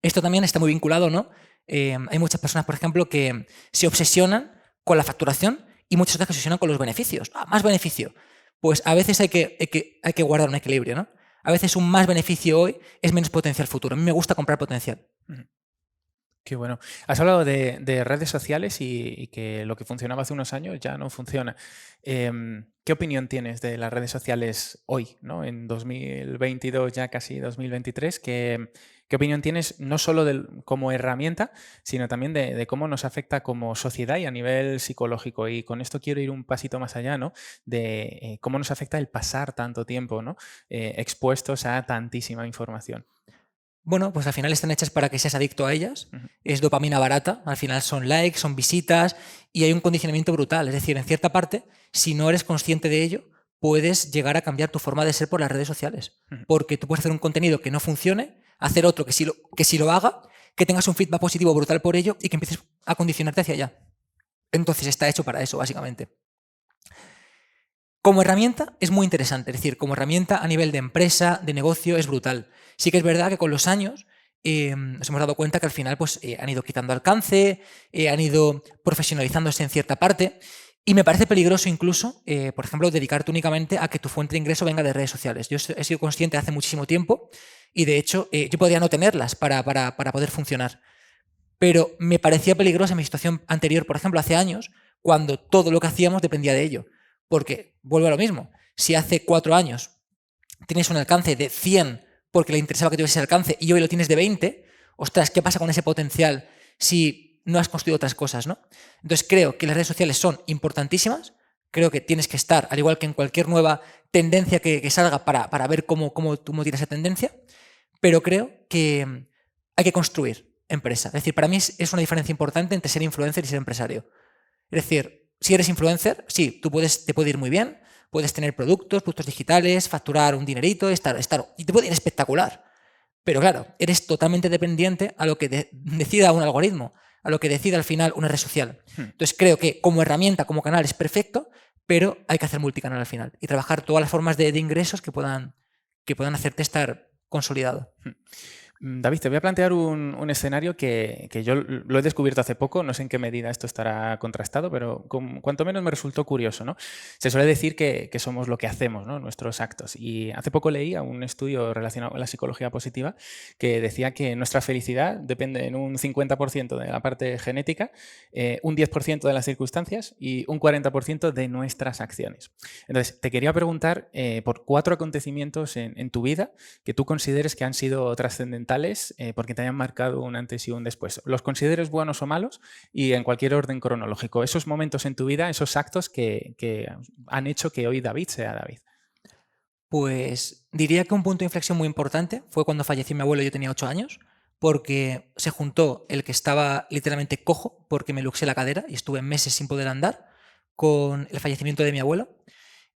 esto también está muy vinculado, ¿no? Hay muchas personas, por ejemplo, que se obsesionan con la facturación y muchas otras que se obsesionan con los beneficios. Más beneficio. Pues a veces hay que guardar un equilibrio, ¿no? A veces un más beneficio hoy es menos potencial futuro. A mí me gusta comprar potencial. Qué bueno. Has hablado de redes sociales y que lo que funcionaba hace unos años ya no funciona. ¿Qué opinión tienes de las redes sociales hoy, ¿no? En 2022, ya casi 2023? ¿Qué opinión tienes no solo como herramienta, sino también de cómo nos afecta como sociedad y a nivel psicológico? Y con esto quiero ir un pasito más allá, ¿no? De cómo nos afecta el pasar tanto tiempo, ¿no? Expuestos a tantísima información. Bueno, pues al final están hechas para que seas adicto a ellas. Es dopamina barata, al final son likes, son visitas y hay un condicionamiento brutal. Es decir, en cierta parte, si no eres consciente de ello, puedes llegar a cambiar tu forma de ser por las redes sociales. Porque tú puedes hacer un contenido que no funcione, hacer otro que sí lo haga, que tengas un feedback positivo brutal por ello y que empieces a condicionarte hacia allá. Entonces está hecho para eso, básicamente. Como herramienta es muy interesante, es decir, como herramienta a nivel de empresa, de negocio, es brutal. Sí que es verdad que con los años nos hemos dado cuenta que al final pues, han ido quitando alcance, han ido profesionalizándose en cierta parte y me parece peligroso incluso, por ejemplo, dedicarte únicamente a que tu fuente de ingreso venga de redes sociales. Yo he sido consciente hace muchísimo tiempo y de hecho yo podría no tenerlas para poder funcionar. Pero me parecía peligrosa en mi situación anterior, por ejemplo, hace años, cuando todo lo que hacíamos dependía de ello. Porque, vuelvo a lo mismo, si hace 4 años tienes un alcance de 100 porque le interesaba que tuviese ese alcance y hoy lo tienes de 20, ostras, ¿qué pasa con ese potencial si no has construido otras cosas, ¿no? Entonces creo que las redes sociales son importantísimas, creo que tienes que estar, al igual que en cualquier nueva tendencia que salga para ver cómo tú tiras esa tendencia, pero creo que hay que construir empresa. Es decir, para mí es una diferencia importante entre ser influencer y ser empresario. Es decir, si eres influencer, sí, te puede ir muy bien, puedes tener productos digitales, facturar un dinerito, y te puede ir espectacular. Pero claro, eres totalmente dependiente a lo que decida un algoritmo, a lo que decida al final una red social. Entonces creo que como herramienta, como canal es perfecto, pero hay que hacer multicanal al final y trabajar todas las formas de ingresos que puedan hacerte estar consolidado. David, te voy a plantear un escenario que yo lo he descubierto hace poco, no sé en qué medida esto estará contrastado, pero cuanto menos me resultó curioso, ¿no? Se suele decir que somos lo que hacemos, ¿no? Nuestros actos. Y hace poco leí un estudio relacionado con la psicología positiva que decía que nuestra felicidad depende en un 50% de la parte genética, un 10% de las circunstancias y un 40% de nuestras acciones. Entonces, te quería preguntar por 4 acontecimientos en tu vida que tú consideres que han sido trascendentales porque te hayan marcado un antes y un después. Los consideres buenos o malos y en cualquier orden cronológico. Esos momentos en tu vida, esos actos que han hecho que hoy David sea David. Pues diría que un punto de inflexión muy importante fue cuando falleció mi abuelo, yo tenía 8 años, porque se juntó el que estaba literalmente cojo porque me luxé la cadera y estuve meses sin poder andar con el fallecimiento de mi abuelo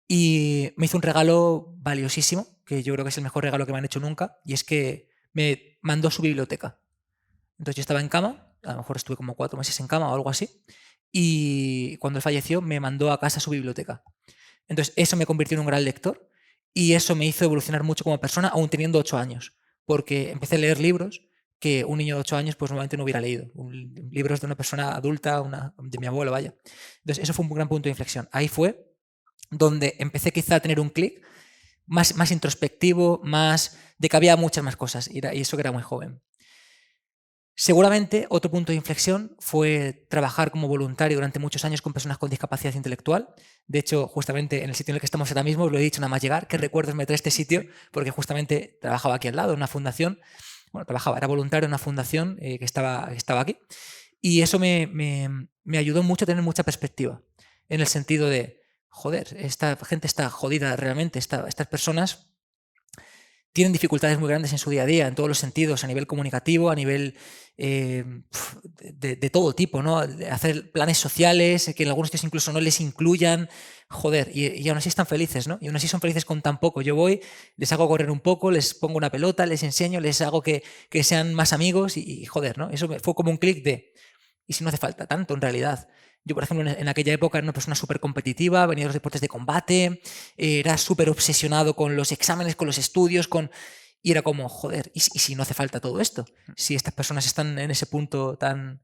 y me hizo un regalo valiosísimo, que yo creo que es el mejor regalo que me han hecho nunca, y es que me mandó su biblioteca. Entonces yo estaba en cama, a lo mejor estuve como 4 meses en cama o algo así, y cuando él falleció me mandó a casa su biblioteca. Entonces eso me convirtió en un gran lector y eso me hizo evolucionar mucho como persona, aún teniendo 8 años, porque empecé a leer libros que un niño de 8 años pues normalmente no hubiera leído. Libros de una persona adulta, de mi abuelo, vaya. Entonces eso fue un gran punto de inflexión. Ahí fue donde empecé quizá a tener un clic más introspectivo, más de que había muchas más cosas, y eso que era muy joven. Seguramente otro punto de inflexión fue trabajar como voluntario durante muchos años con personas con discapacidad intelectual. De hecho, justamente en el sitio en el que estamos ahora mismo, os lo he dicho nada más llegar, qué recuerdos me trae este sitio, porque justamente trabajaba aquí al lado, en una fundación. Bueno, era voluntario en una fundación que estaba aquí. Y eso me ayudó mucho a tener mucha perspectiva, en el sentido de, joder, esta gente está jodida realmente, estas personas tienen dificultades muy grandes en su día a día, en todos los sentidos, a nivel comunicativo, a nivel de todo tipo, ¿no? De hacer planes sociales, que en algunos sitios incluso no les incluyan, joder, y aún así están felices, ¿no? Y aún así son felices con tan poco. Yo voy, les hago correr un poco, les pongo una pelota, les enseño, les hago que sean más amigos y joder, ¿no? Eso fue como un clic de, ¿y si no hace falta tanto en realidad? Yo, por ejemplo, en aquella época era una persona súper competitiva, venía de los deportes de combate, era súper obsesionado con los exámenes, con los estudios, y era como, joder, ¿y si no hace falta todo esto? Si estas personas están en ese punto tan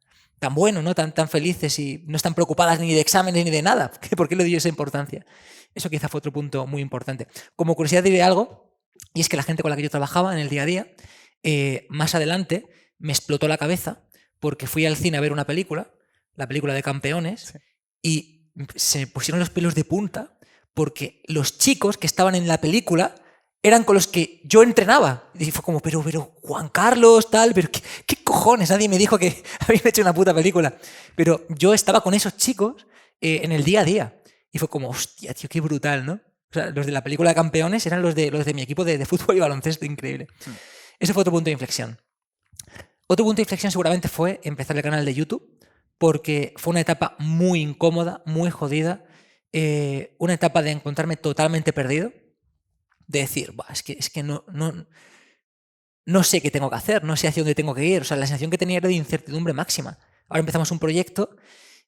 bueno, ¿no? tan felices y no están preocupadas ni de exámenes ni de nada, ¿por qué le doy esa importancia? Eso quizá fue otro punto muy importante. Como curiosidad diré algo, y es que la gente con la que yo trabajaba en el día a día, más adelante me explotó la cabeza porque fui al cine a ver una película, la película de Campeones, sí, y se me pusieron los pelos de punta porque los chicos que estaban en la película eran con los que yo entrenaba. Y fue como, pero Juan Carlos, tal, pero ¿qué cojones? Nadie me dijo que habían hecho una puta película. Pero yo estaba con esos chicos en el día a día. Y fue como, hostia, tío, qué brutal, ¿no? O sea, los de la película de Campeones eran los de mi equipo de fútbol y baloncesto, increíble. Ese fue otro punto de inflexión. Otro punto de inflexión seguramente fue empezar el canal de YouTube, porque fue una etapa muy incómoda, muy jodida, una etapa de encontrarme totalmente perdido, de decir, es que no sé qué tengo que hacer, no sé hacia dónde tengo que ir. O sea, la sensación que tenía era de incertidumbre máxima. Ahora empezamos un proyecto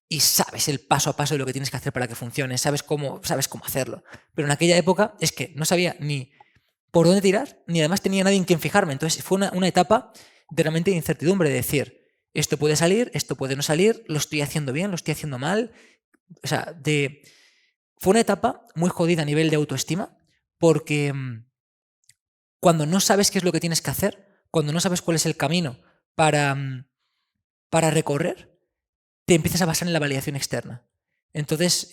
y sabes el paso a paso de lo que tienes que hacer para que funcione, sabes cómo hacerlo. Pero en aquella época es que no sabía ni por dónde tirar, ni además tenía nadie en quien fijarme. Entonces fue una etapa de realmente de incertidumbre, de decir, esto puede salir, esto puede no salir, lo estoy haciendo bien, lo estoy haciendo mal. O sea, fue una etapa muy jodida a nivel de autoestima, porque cuando no sabes qué es lo que tienes que hacer, cuando no sabes cuál es el camino para recorrer, te empiezas a basar en la validación externa. Entonces,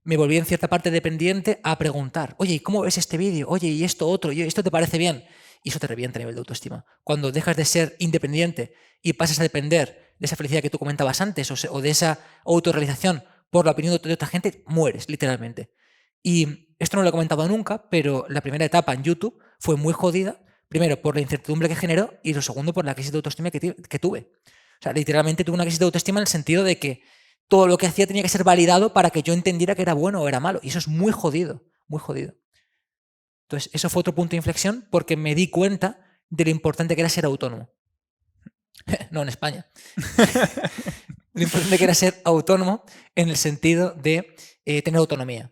me volví en cierta parte dependiente a preguntar, oye, ¿y cómo ves este vídeo? Oye, ¿y esto otro? ¿Y esto te parece bien? Y eso te revienta a nivel de autoestima. Cuando dejas de ser independiente y pasas a depender de esa felicidad que tú comentabas antes o de esa autorrealización por la opinión de otra gente, mueres, literalmente. Y esto no lo he comentado nunca, pero la primera etapa en YouTube fue muy jodida, primero por la incertidumbre que generó y lo segundo por la crisis de autoestima que tuve. O sea, literalmente tuve una crisis de autoestima en el sentido de que todo lo que hacía tenía que ser validado para que yo entendiera que era bueno o era malo. Y eso es muy jodido, muy jodido. Entonces, eso fue otro punto de inflexión porque me di cuenta de lo importante que era ser autónomo. No en España. Lo importante que era ser autónomo en el sentido de tener autonomía.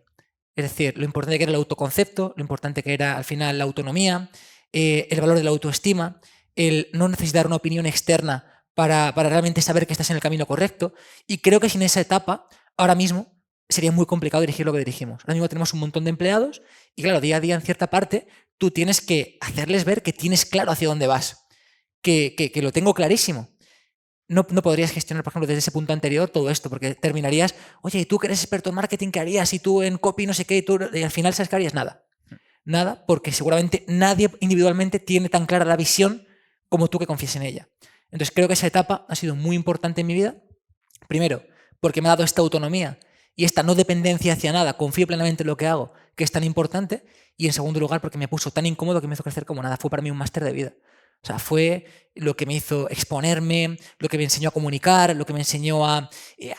Es decir, lo importante que era el autoconcepto, lo importante que era al final la autonomía, el valor de la autoestima, el no necesitar una opinión externa para realmente saber que estás en el camino correcto. Y creo que sin esa etapa, ahora mismo, sería muy complicado dirigir lo que dirigimos. Ahora mismo tenemos un montón de empleados y claro, día a día en cierta parte tú tienes que hacerles ver que tienes claro hacia dónde vas, que lo tengo clarísimo. No podrías gestionar, por ejemplo, desde ese punto anterior todo esto, porque terminarías, oye, ¿y tú que eres experto en marketing, qué harías? Y tú en copy, no sé qué, y al final sabes qué harías. Nada, porque seguramente nadie individualmente tiene tan clara la visión como tú que confíes en ella. Entonces creo que esa etapa ha sido muy importante en mi vida. Primero, porque me ha dado esta autonomía y esta no dependencia hacia nada, confío plenamente en lo que hago, que es tan importante. Y en segundo lugar, porque me puso tan incómodo que me hizo crecer como nada. Fue para mí un máster de vida. O sea, fue lo que me hizo exponerme, lo que me enseñó a comunicar, lo que me enseñó a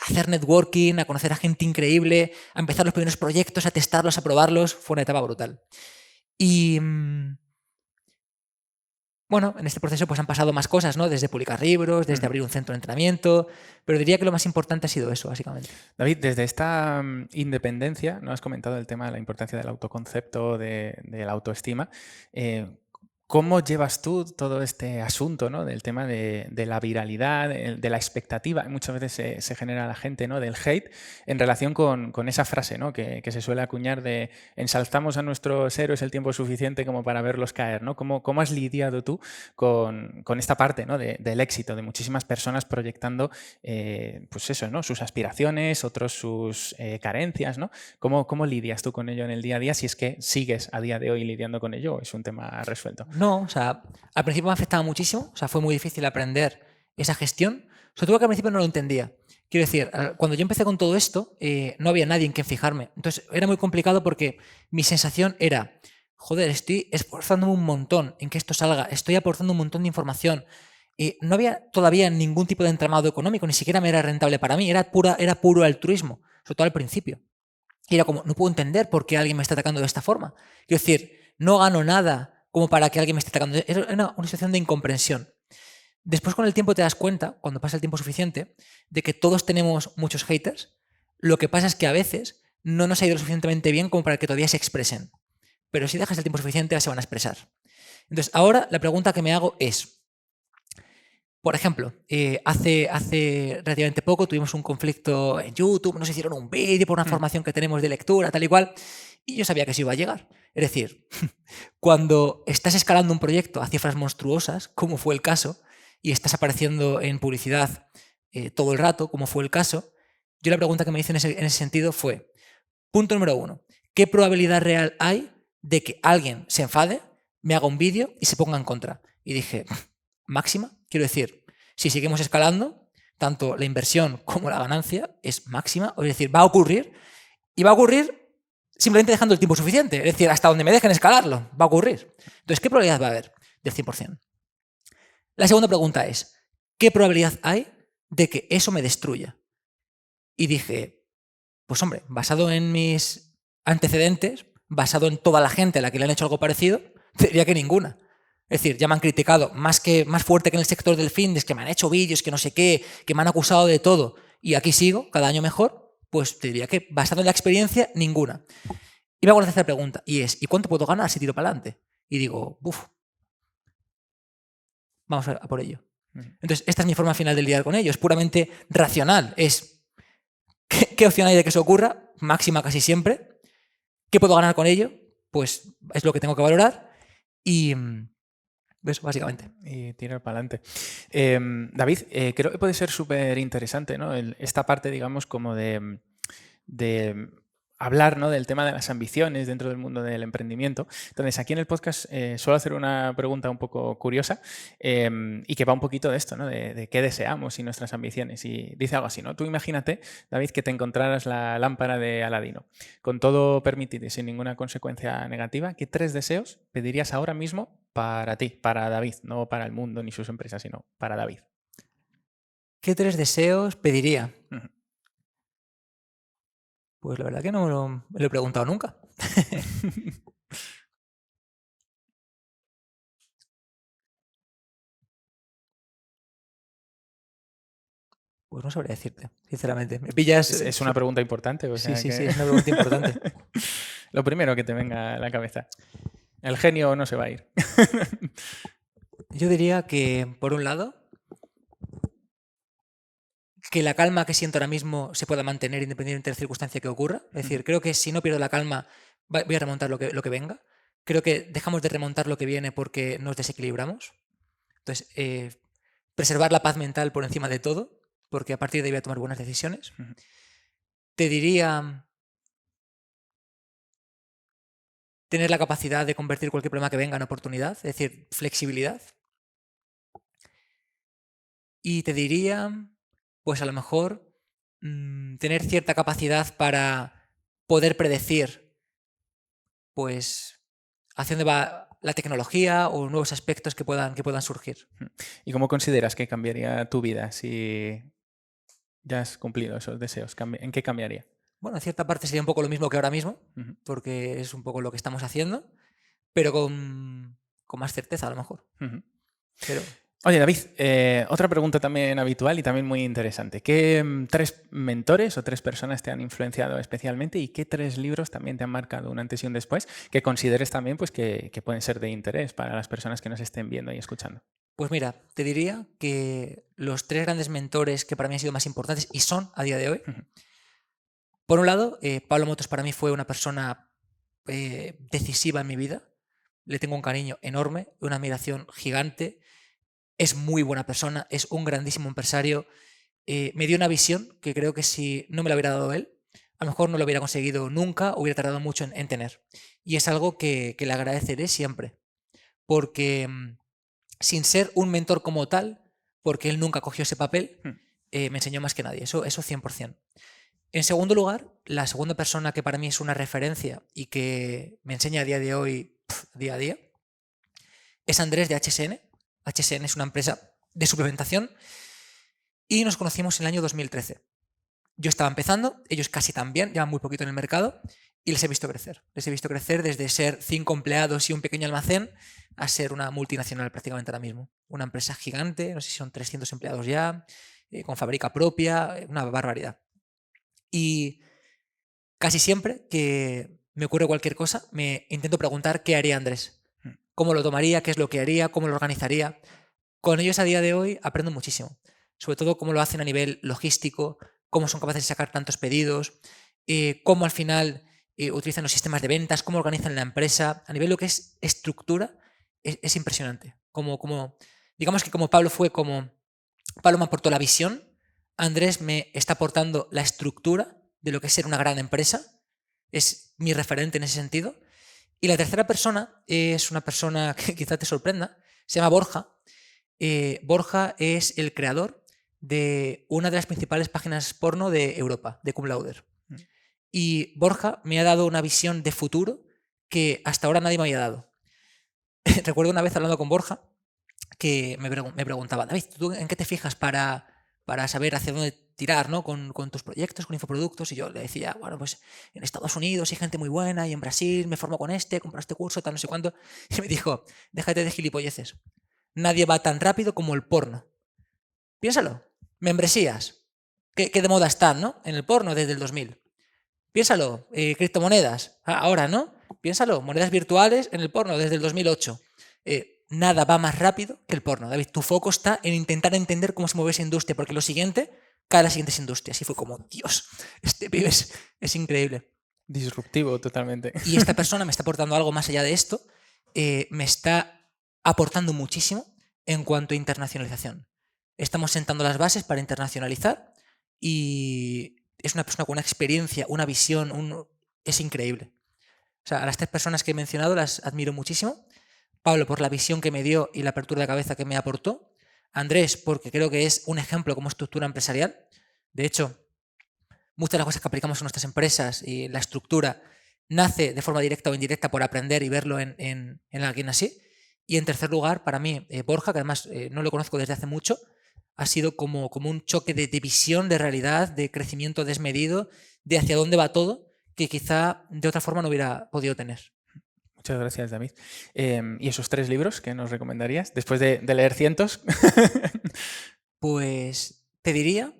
hacer networking, a conocer a gente increíble, a empezar los primeros proyectos, a testarlos, a probarlos. Fue una etapa brutal. Y bueno, en este proceso pues han pasado más cosas, ¿no? Desde publicar libros, desde abrir un centro de entrenamiento, pero diría que lo más importante ha sido eso, básicamente. David, desde esta independencia, ¿no has comentado el tema de la importancia del autoconcepto, de la autoestima? ¿Cómo llevas tú todo este asunto, ¿no? Del tema de la viralidad, de la expectativa? Muchas veces se genera la gente, ¿no? Del hate en relación con esa frase, ¿no? que se suele acuñar de ensalzamos a nuestros héroes el tiempo suficiente como para verlos caer, ¿no? ¿Cómo has lidiado tú con esta parte, ¿no? del éxito de muchísimas personas proyectando pues eso, ¿no? Sus aspiraciones, otros sus carencias, ¿no? ¿Cómo lidias tú con ello en el día a día? Si es que sigues a día de hoy lidiando con ello, ¿o es un tema resuelto? No, o sea, al principio me afectaba muchísimo, o sea, fue muy difícil aprender esa gestión, sobre todo que al principio no lo entendía. Quiero decir, cuando yo empecé con todo esto, no había nadie en quien fijarme. Entonces era muy complicado porque mi sensación era, joder, estoy esforzándome un montón en que esto salga, estoy aportando un montón de información. No había todavía ningún tipo de entramado económico, ni siquiera me era rentable para mí, era puro altruismo, sobre todo al principio. Y era como, no puedo entender por qué alguien me está atacando de esta forma. Quiero decir, no gano nada como para que alguien me esté atacando. Era una situación de incomprensión. Después, con el tiempo, te das cuenta, cuando pasa el tiempo suficiente, de que todos tenemos muchos haters. Lo que pasa es que a veces no nos ha ido lo suficientemente bien como para que todavía se expresen. Pero si dejas el tiempo suficiente, ya se van a expresar. Entonces, ahora la pregunta que me hago es, por ejemplo, hace relativamente poco tuvimos un conflicto en YouTube, nos hicieron un vídeo por una formación que tenemos de lectura, tal y cual, y yo sabía que eso iba a llegar. Es decir, cuando estás escalando un proyecto a cifras monstruosas, como fue el caso, y estás apareciendo en publicidad todo el rato, como fue el caso, yo la pregunta que me hice en ese sentido fue, punto número 1, ¿qué probabilidad real hay de que alguien se enfade, me haga un vídeo y se ponga en contra? Y dije, máxima. Quiero decir, si seguimos escalando, tanto la inversión como la ganancia es máxima. Es decir, va a ocurrir y va a ocurrir simplemente dejando el tiempo suficiente. Es decir, hasta donde me dejen escalarlo, va a ocurrir. Entonces, ¿qué probabilidad va a haber del 100%? La segunda pregunta es, ¿qué probabilidad hay de que eso me destruya? Y dije, pues hombre, basado en mis antecedentes, basado en toda la gente a la que le han hecho algo parecido, diría que ninguna. Es decir, ya me han criticado más fuerte que en el sector del fitness, que me han hecho vídeos, que no sé qué, que me han acusado de todo, y aquí sigo, cada año mejor, pues te diría que basado en la experiencia, ninguna. Y me hago la tercera pregunta, y es, ¿y cuánto puedo ganar si tiro para adelante? Y digo, vamos a por ello. Entonces, esta es mi forma final de lidiar con ello, es puramente racional, es, ¿qué opción hay de que eso ocurra? Máxima casi siempre. ¿Qué puedo ganar con ello? Pues es lo que tengo que valorar, y eso, básicamente. Y tirar para adelante. David, creo que puede ser súper interesante, ¿no? Esta parte, digamos, como de hablar, ¿no? Del tema de las ambiciones dentro del mundo del emprendimiento. Entonces, aquí en el podcast suelo hacer una pregunta un poco curiosa y que va un poquito de esto, ¿no? De qué deseamos y nuestras ambiciones. Y dice algo así, ¿no? Tú imagínate, David, que te encontraras la lámpara de Aladino, con todo permitido y sin ninguna consecuencia negativa. ¿Qué 3 deseos pedirías ahora mismo para ti, para David? No para el mundo ni sus empresas, sino para David. ¿Qué 3 deseos pediría? Pues la verdad que no me lo he preguntado nunca. Pues no sabría decirte, sinceramente. Me pillas. Es una pregunta importante. O sea sí, que... sí, es una pregunta importante. Lo primero que te venga a la cabeza. El genio no se va a ir. Yo diría que, por un lado, que la calma que siento ahora mismo se pueda mantener independientemente de la circunstancia que ocurra. Es decir, creo que si no pierdo la calma, voy a remontar lo que venga. Creo que dejamos de remontar lo que viene porque nos desequilibramos. Entonces, preservar la paz mental por encima de todo, porque a partir de ahí voy a tomar buenas decisiones. Te diría tener la capacidad de convertir cualquier problema que venga en oportunidad, es decir, flexibilidad. Y te diría, pues a lo mejor, tener cierta capacidad para poder predecir, pues, hacia dónde va la tecnología o nuevos aspectos que puedan surgir. ¿Y cómo consideras que cambiaría tu vida si ya has cumplido esos deseos? ¿En qué cambiaría? Bueno, en cierta parte sería un poco lo mismo que ahora mismo, porque es un poco lo que estamos haciendo, pero con más certeza a lo mejor. Pero... Oye, David, otra pregunta también habitual y también muy interesante. ¿Qué 3 mentores o 3 personas te han influenciado especialmente y qué 3 libros también te han marcado un antes y un después que consideres también pues, que pueden ser de interés para las personas que nos estén viendo y escuchando? Pues mira, te diría que los 3 grandes mentores que para mí han sido más importantes y son a día de hoy, por un lado, Pablo Motos para mí fue una persona decisiva en mi vida. Le tengo un cariño enorme, una admiración gigante. Es muy buena persona, es un grandísimo empresario. Me dio una visión que creo que si no me la hubiera dado él, a lo mejor no lo hubiera conseguido nunca, hubiera tardado mucho en tener. Y es algo que le agradeceré siempre, porque sin ser un mentor como tal, porque él nunca cogió ese papel, me enseñó más que nadie, eso 100%. En segundo lugar, la segunda persona que para mí es una referencia y que me enseña a día de hoy, día a día, es Andrés de HSN. HSN es una empresa de suplementación y nos conocimos en el año 2013. Yo estaba empezando, ellos casi también, llevan muy poquito en el mercado y les he visto crecer. Les he visto crecer desde ser 5 empleados y un pequeño almacén a ser una multinacional prácticamente ahora mismo. Una empresa gigante, no sé si son 300 empleados ya, con fábrica propia, una barbaridad. Y casi siempre que me ocurre cualquier cosa, me intento preguntar qué haría Andrés, cómo lo tomaría, qué es lo que haría, cómo lo organizaría. Con ellos a día de hoy aprendo muchísimo, sobre todo cómo lo hacen a nivel logístico, cómo son capaces de sacar tantos pedidos, cómo al final utilizan los sistemas de ventas, cómo organizan la empresa. A nivel de lo que es estructura, es impresionante. Digamos que como Pablo me aportó la visión, Andrés me está aportando la estructura de lo que es ser una gran empresa. Es mi referente en ese sentido. Y la tercera persona es una persona que quizá te sorprenda, se llama Borja. Borja es el creador de una de las principales páginas porno de Europa, de Cum Laude. Y Borja me ha dado una visión de futuro que hasta ahora nadie me había dado. Recuerdo una vez hablando con Borja que me preguntaba, David, ¿tú en qué te fijas para saber hacia dónde tirar, ¿no? con tus proyectos, con infoproductos? Y yo le decía, bueno, pues en Estados Unidos hay gente muy buena y en Brasil me formo con compro este curso, tal, no sé cuánto. Y me dijo, déjate de gilipolleces. Nadie va tan rápido como el porno. Piénsalo. Membresías. ¿Qué de moda están, no? En el porno desde el 2000. Piénsalo. Criptomonedas. Ahora, ¿no? Piénsalo. Monedas virtuales en el porno desde el 2008. Nada va más rápido que el porno. David, tu foco está en intentar entender cómo se mueve esa industria, porque lo siguiente cae a las siguientes industrias. Y fue como, Dios, este pibe es increíble. Disruptivo totalmente. Y esta persona me está aportando algo más allá de esto. Me está aportando muchísimo en cuanto a internacionalización. Estamos sentando las bases para internacionalizar y es una persona con una experiencia, una visión, es increíble. O sea, a las 3 personas que he mencionado las admiro muchísimo. Pablo por la visión que me dio y la apertura de cabeza que me aportó. Andrés porque creo que es un ejemplo como estructura empresarial. De hecho, muchas de las cosas que aplicamos en nuestras empresas y la estructura nace de forma directa o indirecta por aprender y verlo en alguien así. Y en tercer lugar, para mí, Borja, que además no lo conozco desde hace mucho, ha sido como un choque de visión, de realidad, de crecimiento desmedido, de hacia dónde va todo, que quizá de otra forma no hubiera podido tener. Muchas gracias, David. ¿Y esos 3 libros que nos recomendarías después de leer cientos? Pues te diría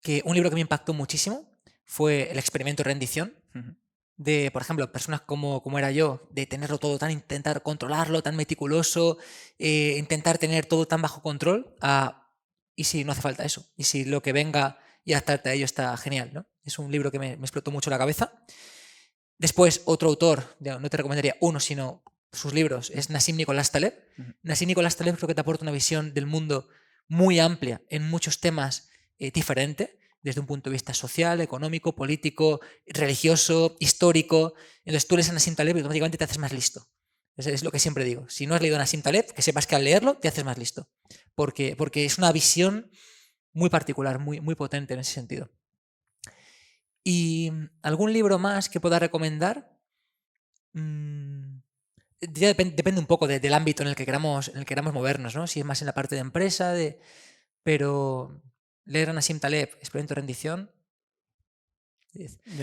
que un libro que me impactó muchísimo fue El experimento de rendición, de, por ejemplo, personas como era yo, de tenerlo todo tan, intentar controlarlo, tan meticuloso, intentar tener todo tan bajo control, y si no hace falta eso, y si lo que venga y adaptarte a ello está genial, ¿no? Es un libro que me explotó mucho la cabeza. Después, otro autor, no te recomendaría uno, sino sus libros, es Nassim Nicolás Taleb. Nassim Nicolás Taleb creo que te aporta una visión del mundo muy amplia en muchos temas diferentes, desde un punto de vista social, económico, político, religioso, histórico. Entonces tú lees a Nassim Taleb y automáticamente te haces más listo. Es lo que siempre digo. Si no has leído a Nassim Taleb, que sepas que al leerlo te haces más listo. Porque es una visión muy particular, muy, muy potente en ese sentido. ¿Y algún libro más que pueda recomendar? Ya depende un poco del ámbito en el que queramos movernos, ¿no? Si es más en la parte de empresa, pero leer a Nassim Taleb, Experimento de rendición.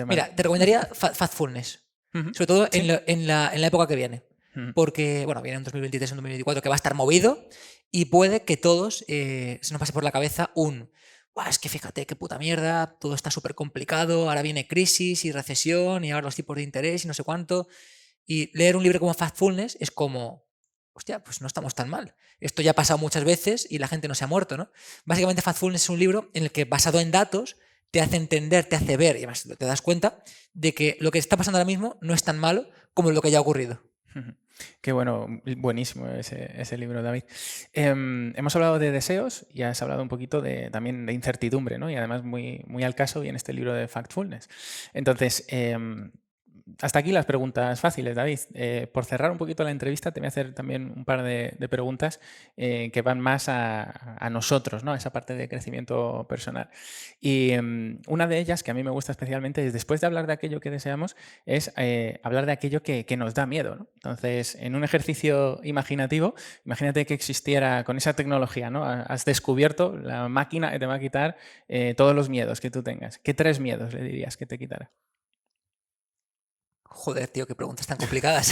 Mira, te recomendaría Factfulness, sobre todo ¿Sí? en la época que viene. porque, bueno, viene en 2023, en 2024, que va a estar movido y puede que todos se nos pase por la cabeza es que fíjate qué puta mierda, todo está súper complicado, ahora viene crisis y recesión y ahora los tipos de interés y no sé cuánto. Y leer un libro como Factfulness es como, hostia, pues no estamos tan mal. Esto ya ha pasado muchas veces y la gente no se ha muerto, ¿no? Básicamente Factfulness es un libro en el que, basado en datos, te hace entender, te hace ver y además te das cuenta de que lo que está pasando ahora mismo no es tan malo como lo que ya ha ocurrido. Qué bueno, buenísimo ese libro, David. Hemos hablado de deseos y has hablado un poquito también de incertidumbre, ¿no? Y además muy, muy al caso viene este libro de Factfulness. Entonces, hasta aquí las preguntas fáciles, David. Por cerrar un poquito la entrevista, te voy a hacer también un par de preguntas que van más a nosotros, ¿no? Esa parte de crecimiento personal. Y una de ellas, que a mí me gusta especialmente, es después de hablar de aquello que deseamos, es hablar de aquello que nos da miedo, ¿no? Entonces, en un ejercicio imaginativo, imagínate que existiera con esa tecnología, ¿no? Has descubierto la máquina que te va a quitar todos los miedos que tú tengas. ¿Qué 3 miedos le dirías que te quitara? Joder, tío, qué preguntas tan complicadas.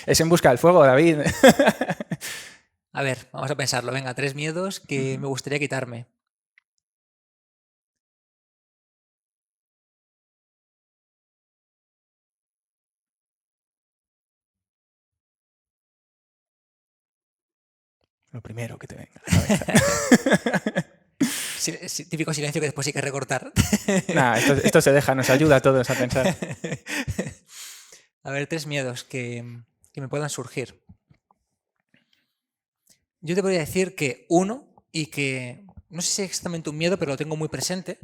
Es en busca del fuego, David. A ver, vamos a pensarlo. Venga, 3 miedos que me gustaría quitarme. Lo primero que te venga a la cabeza. Típico silencio que después hay que recortar. Nah, esto se deja, nos ayuda a todos a pensar. A ver, 3 miedos que me puedan surgir. Yo te podría decir que uno, y que no sé si es exactamente un miedo, pero lo tengo muy presente,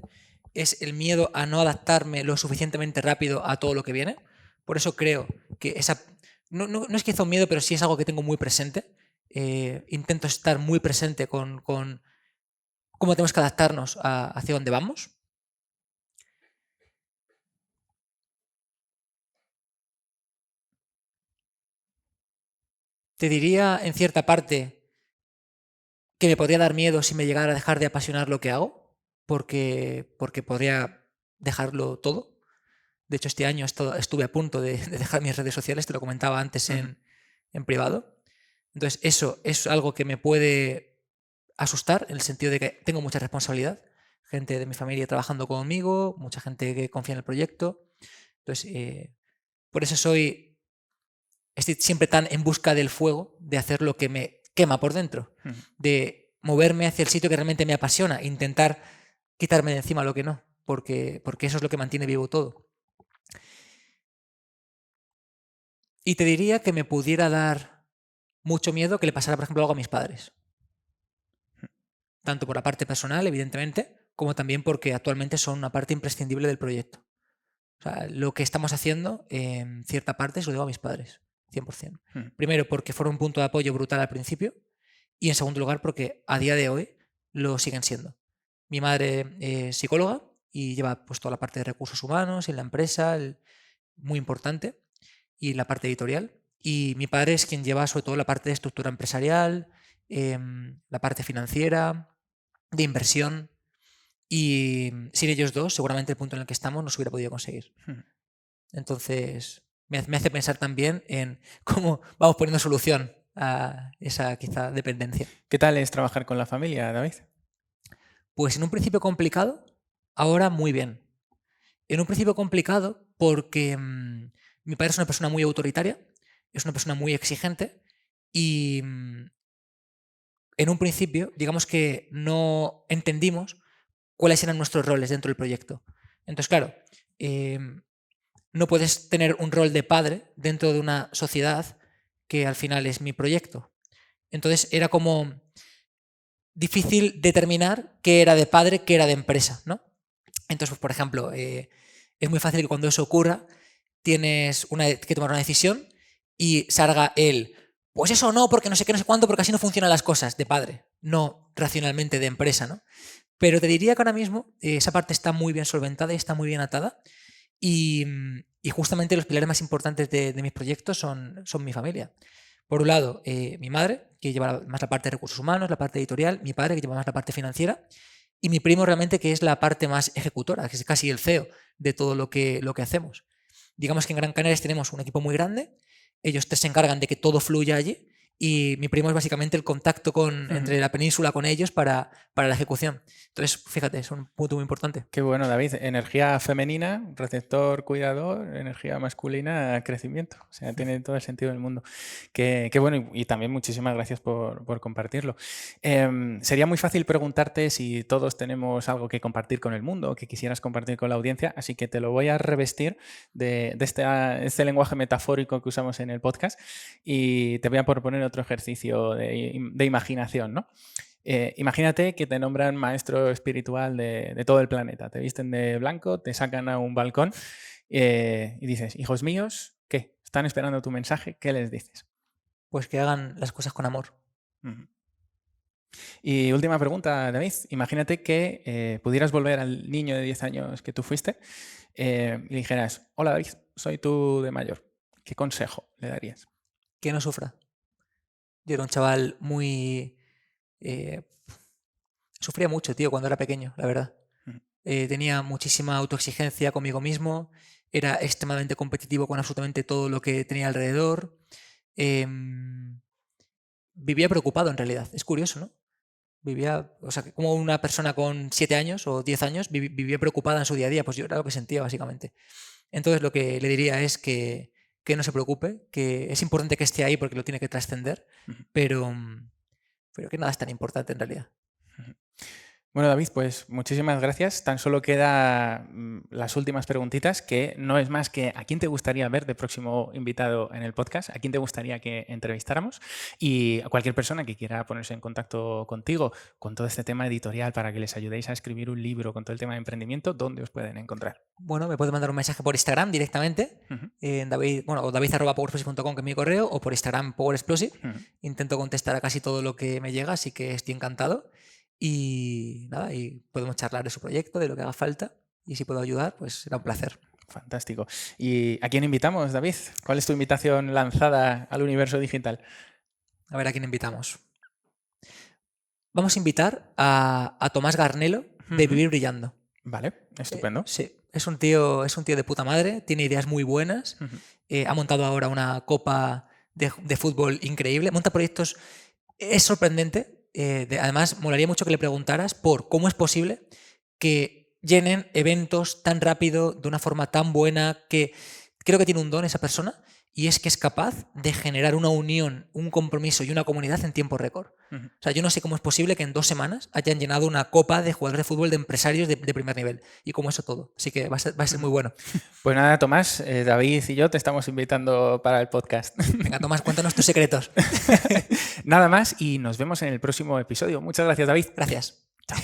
es el miedo a no adaptarme lo suficientemente rápido a todo lo que viene. Por eso creo que esa... No es quizá un miedo, pero sí es algo que tengo muy presente. Intento estar muy presente con cómo tenemos que adaptarnos hacia dónde vamos. Te diría, en cierta parte, que me podría dar miedo si me llegara a dejar de apasionar lo que hago, porque podría dejarlo todo. De hecho, este año estuve a punto de dejar mis redes sociales, te lo comentaba antes en privado. Entonces, eso es algo que me puede asustar, en el sentido de que tengo mucha responsabilidad. Gente de mi familia trabajando conmigo, mucha gente que confía en el proyecto. Entonces, por eso estoy siempre tan en busca del fuego, de hacer lo que me quema por dentro, de moverme hacia el sitio que realmente me apasiona, intentar quitarme de encima lo que no, porque eso es lo que mantiene vivo todo. Y te diría que me pudiera dar mucho miedo que le pasara, por ejemplo, algo a mis padres. Tanto por la parte personal, evidentemente, como también porque actualmente son una parte imprescindible del proyecto. O sea, lo que estamos haciendo, en cierta parte, se lo digo a mis padres, 100%. Primero, porque fueron un punto de apoyo brutal al principio, y en segundo lugar, porque a día de hoy lo siguen siendo. Mi madre es psicóloga y lleva pues toda la parte de recursos humanos en la empresa, muy importante, y la parte editorial. Y mi padre es quien lleva sobre todo la parte de estructura empresarial, la parte financiera, de inversión. Y sin ellos dos, seguramente el punto en el que estamos no se hubiera podido conseguir. Entonces, me hace pensar también en cómo vamos poniendo solución a esa quizá dependencia. ¿Qué tal es trabajar con la familia, David? Pues en un principio complicado, ahora muy bien. En un principio complicado porque mi padre es una persona muy autoritaria, es una persona muy exigente y en un principio, digamos que no entendimos cuáles eran nuestros roles dentro del proyecto. Entonces, claro, no puedes tener un rol de padre dentro de una sociedad que al final es mi proyecto. Entonces era como difícil determinar qué era de padre, qué era de empresa, ¿no? Entonces, pues, por ejemplo, es muy fácil que cuando eso ocurra tienes que tomar una decisión y salga pues eso no, porque no sé qué, no sé cuánto, porque así no funcionan las cosas, de padre, no racionalmente de empresa, ¿no? Pero te diría que ahora mismo esa parte está muy bien solventada y está muy bien atada y justamente los pilares más importantes de mis proyectos son mi familia. Por un lado, mi madre, que lleva más la parte de recursos humanos, la parte editorial, mi padre, que lleva más la parte financiera, y mi primo realmente, que es la parte más ejecutora, que es casi el CEO de todo lo que hacemos. Digamos que en Gran Canaria tenemos un equipo muy grande ellos se encargan de que todo fluya allí y mi primo es básicamente el contacto entre la península con ellos para la ejecución. Entonces, fíjate, es un punto muy importante. Qué bueno, David. Energía femenina, receptor, cuidador; energía masculina, crecimiento. O sea, tiene todo el sentido del mundo. Qué bueno, y también muchísimas gracias por compartirlo. Sería muy fácil preguntarte si todos tenemos algo que compartir con el mundo o que quisieras compartir con la audiencia, así que te lo voy a revestir de este lenguaje metafórico que usamos en el podcast y te voy a proponer otro ejercicio de imaginación, ¿no? Imagínate que te nombran maestro espiritual de todo el planeta. Te visten de blanco, te sacan a un balcón y dices: hijos míos, ¿qué? ¿Están esperando tu mensaje? ¿Qué les dices? Pues que hagan las cosas con amor. Uh-huh. Y última pregunta, David. Imagínate que pudieras volver al niño de 10 años que tú fuiste y le dijeras: hola, David, soy tú de mayor. ¿Qué consejo le darías? Que no sufra. Yo era un chaval muy... sufría mucho, tío, cuando era pequeño, la verdad. Tenía muchísima autoexigencia conmigo mismo, era extremadamente competitivo con absolutamente todo lo que tenía alrededor. Vivía preocupado, en realidad. Es curioso, ¿no? O sea, como una persona con 7 años o 10 años vivía preocupada en su día a día. Pues yo era lo que sentía, básicamente. Entonces, lo que le diría es que no se preocupe, que es importante que esté ahí porque lo tiene que trascender, pero que nada es tan importante en realidad. Bueno, David, pues muchísimas gracias. Tan solo quedan las últimas preguntitas, que no es más que: ¿a quién te gustaría ver de próximo invitado en el podcast? ¿A quién te gustaría que entrevistáramos? Y a cualquier persona que quiera ponerse en contacto contigo con todo este tema editorial para que les ayudéis a escribir un libro con todo el tema de emprendimiento, ¿dónde os pueden encontrar? Bueno, me puedes mandar un mensaje por Instagram directamente, en david@powerexplosive.com, que es mi correo, o por Instagram Power Explosive. Intento contestar a casi todo lo que me llega, así que estoy encantado. Y nada, y podemos charlar de su proyecto, de lo que haga falta, y si puedo ayudar, pues será un placer. Fantástico. ¿Y a quién invitamos, David? ¿Cuál es tu invitación lanzada al universo digital? A ver, ¿a quién invitamos? Vamos a invitar a Tomás Garnelo, de Vivir Brillando. Vale, estupendo. Sí, es un tío de puta madre, tiene ideas muy buenas, ha montado ahora una copa de fútbol increíble, monta proyectos, es sorprendente. Además, molaría mucho que le preguntaras por cómo es posible que llenen eventos tan rápido, de una forma tan buena, que creo que tiene un don esa persona, y es que es capaz de generar una unión, un compromiso y una comunidad en tiempo récord. O sea, yo no sé cómo es posible que en 2 semanas hayan llenado una copa de jugadores de fútbol de empresarios de primer nivel, y como eso todo. Así que va a ser muy bueno. Pues nada, Tomás, David y yo te estamos invitando para el podcast. Venga, Tomás, cuéntanos tus secretos. Nada más, y nos vemos en el próximo episodio. Muchas gracias, David. Gracias. Chao.